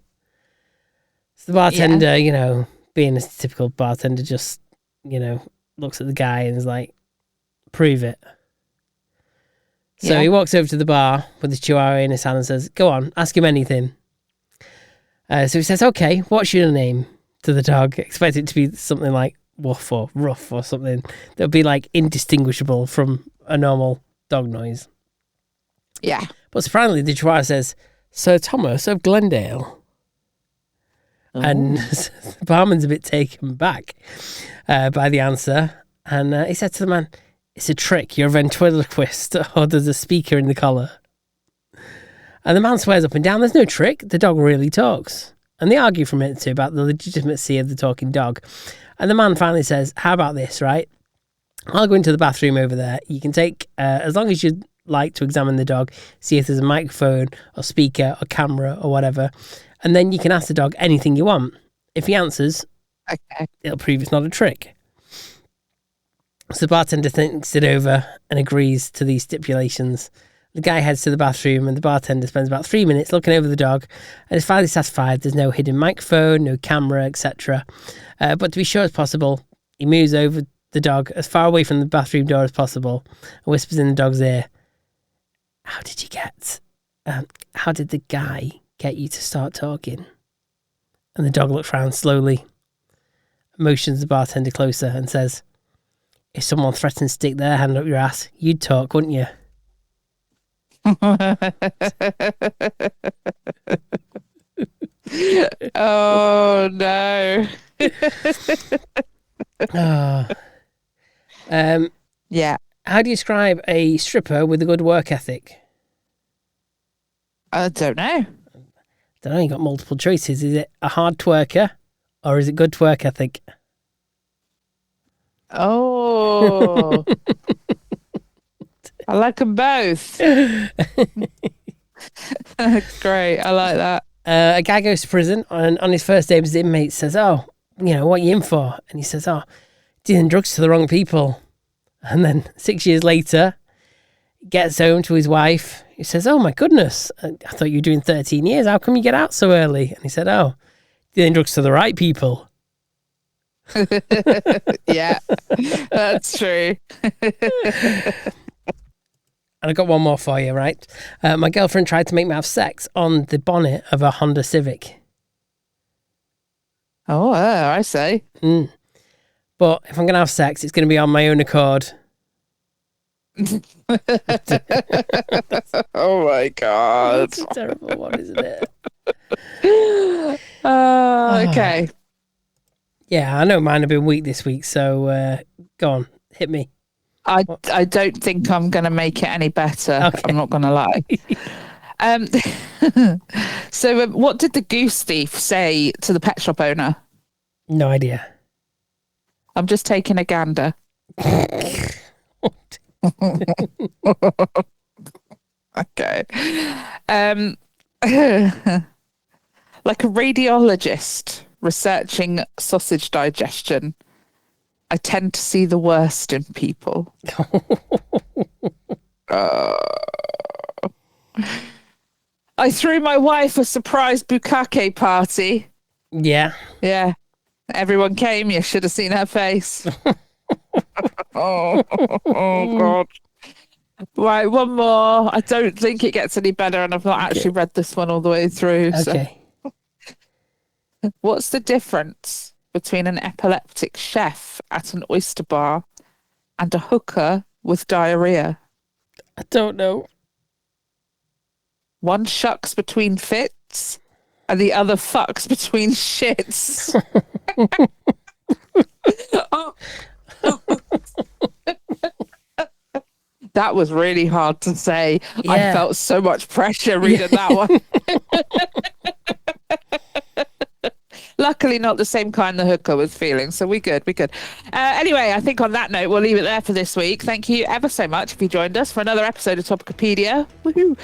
So the bartender, being a typical bartender, just, looks at the guy and is like, prove it. So he walks over to the bar with his chihuahua in his hand and says, go on, ask him anything. So he says, okay, what's your name to the dog? Expect it to be something like woof or ruff or something that would be like indistinguishable from a normal dog noise. Yeah. But surprisingly, the chihuahua says, Sir Thomas of Glendale. Oh. And the barman's a bit taken back by the answer. And he said to the man, it's a trick. You're a ventriloquist, or there's a speaker in the collar. And the man swears up and down, there's no trick. The dog really talks. And they argue for a minute or two about the legitimacy of the talking dog. And the man finally says, how about this, right? I'll go into the bathroom over there. You can take, as long as you'd like to examine the dog, see if there's a microphone or speaker or camera or whatever. And then you can ask the dog anything you want. If he answers, it'll prove it's not a trick. So the bartender thinks it over and agrees to these stipulations. The guy heads to the bathroom and the bartender spends about 3 minutes looking over the dog and is finally satisfied there's no hidden microphone, no camera, etc. But to be sure as possible, he moves over the dog as far away from the bathroom door as possible and whispers in the dog's ear, how did the guy get you to start talking? And the dog looks round slowly, motions the bartender closer and says, if someone threatened to stick their hand up your ass, you'd talk, wouldn't you? Oh no. Yeah. How do you describe a stripper with a good work ethic? I don't know. You got multiple choices. Is it a hard twerker or is it good twerk ethic? Oh. I like them both. Great. I like that. A guy goes to prison and on his first day his inmate says, oh, what are you in for? And he says, oh, dealing drugs to the wrong people. And then 6 years later, he gets home to his wife. He says, oh my goodness, I thought you were doing 13 years. How come you get out so early? And he said, oh, dealing drugs to the right people. Yeah, that's true. And I got one more for you, right? My girlfriend tried to make me have sex on the bonnet of a Honda Civic. Oh, I say. But if I'm going to have sex, it's going to be on my own accord. Oh my God. That's a terrible one, isn't it? Okay. Yeah, I know mine have been weak this week, so go on, hit me. I don't think I'm going to make it any better. Okay. I'm not going to lie. So what did the goose thief say to the pet shop owner? No idea. I'm just taking a gander. Okay. Like a radiologist researching sausage digestion, I tend to see the worst in people. I threw my wife a surprise bukkake party. Yeah. Yeah. Everyone came. You should have seen her face. Oh, God. Right, one more. I don't think it gets any better, and I've not actually read this one all the way through. Okay. So. What's the difference between an epileptic chef at an oyster bar and a hooker with diarrhea? I don't know. One shucks between fits and the other fucks between shits. Oh. That was really hard to say. Yeah. I felt so much pressure reading that one. Luckily, not the same kind the hooker was feeling. So we good. Anyway, I think on that note, we'll leave it there for this week. Thank you ever so much if you joined us for another episode of Topicopedia. Woohoo!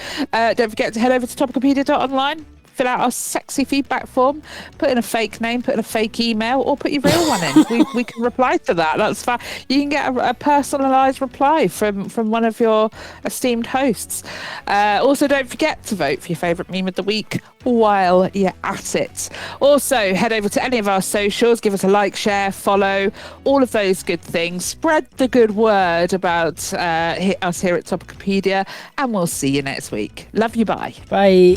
Don't forget to head over to topicopedia.online. Fill out our sexy feedback form, put in a fake name, put in a fake email, or put your real one in. We can reply to that. That's fine. You can get a personalised reply from one of your esteemed hosts. Also, don't forget to vote for your favourite meme of the week while you're at it. Also, head over to any of our socials, give us a like, share, follow, all of those good things. Spread the good word about us here at Topicopedia, and we'll see you next week. Love you, bye. Bye.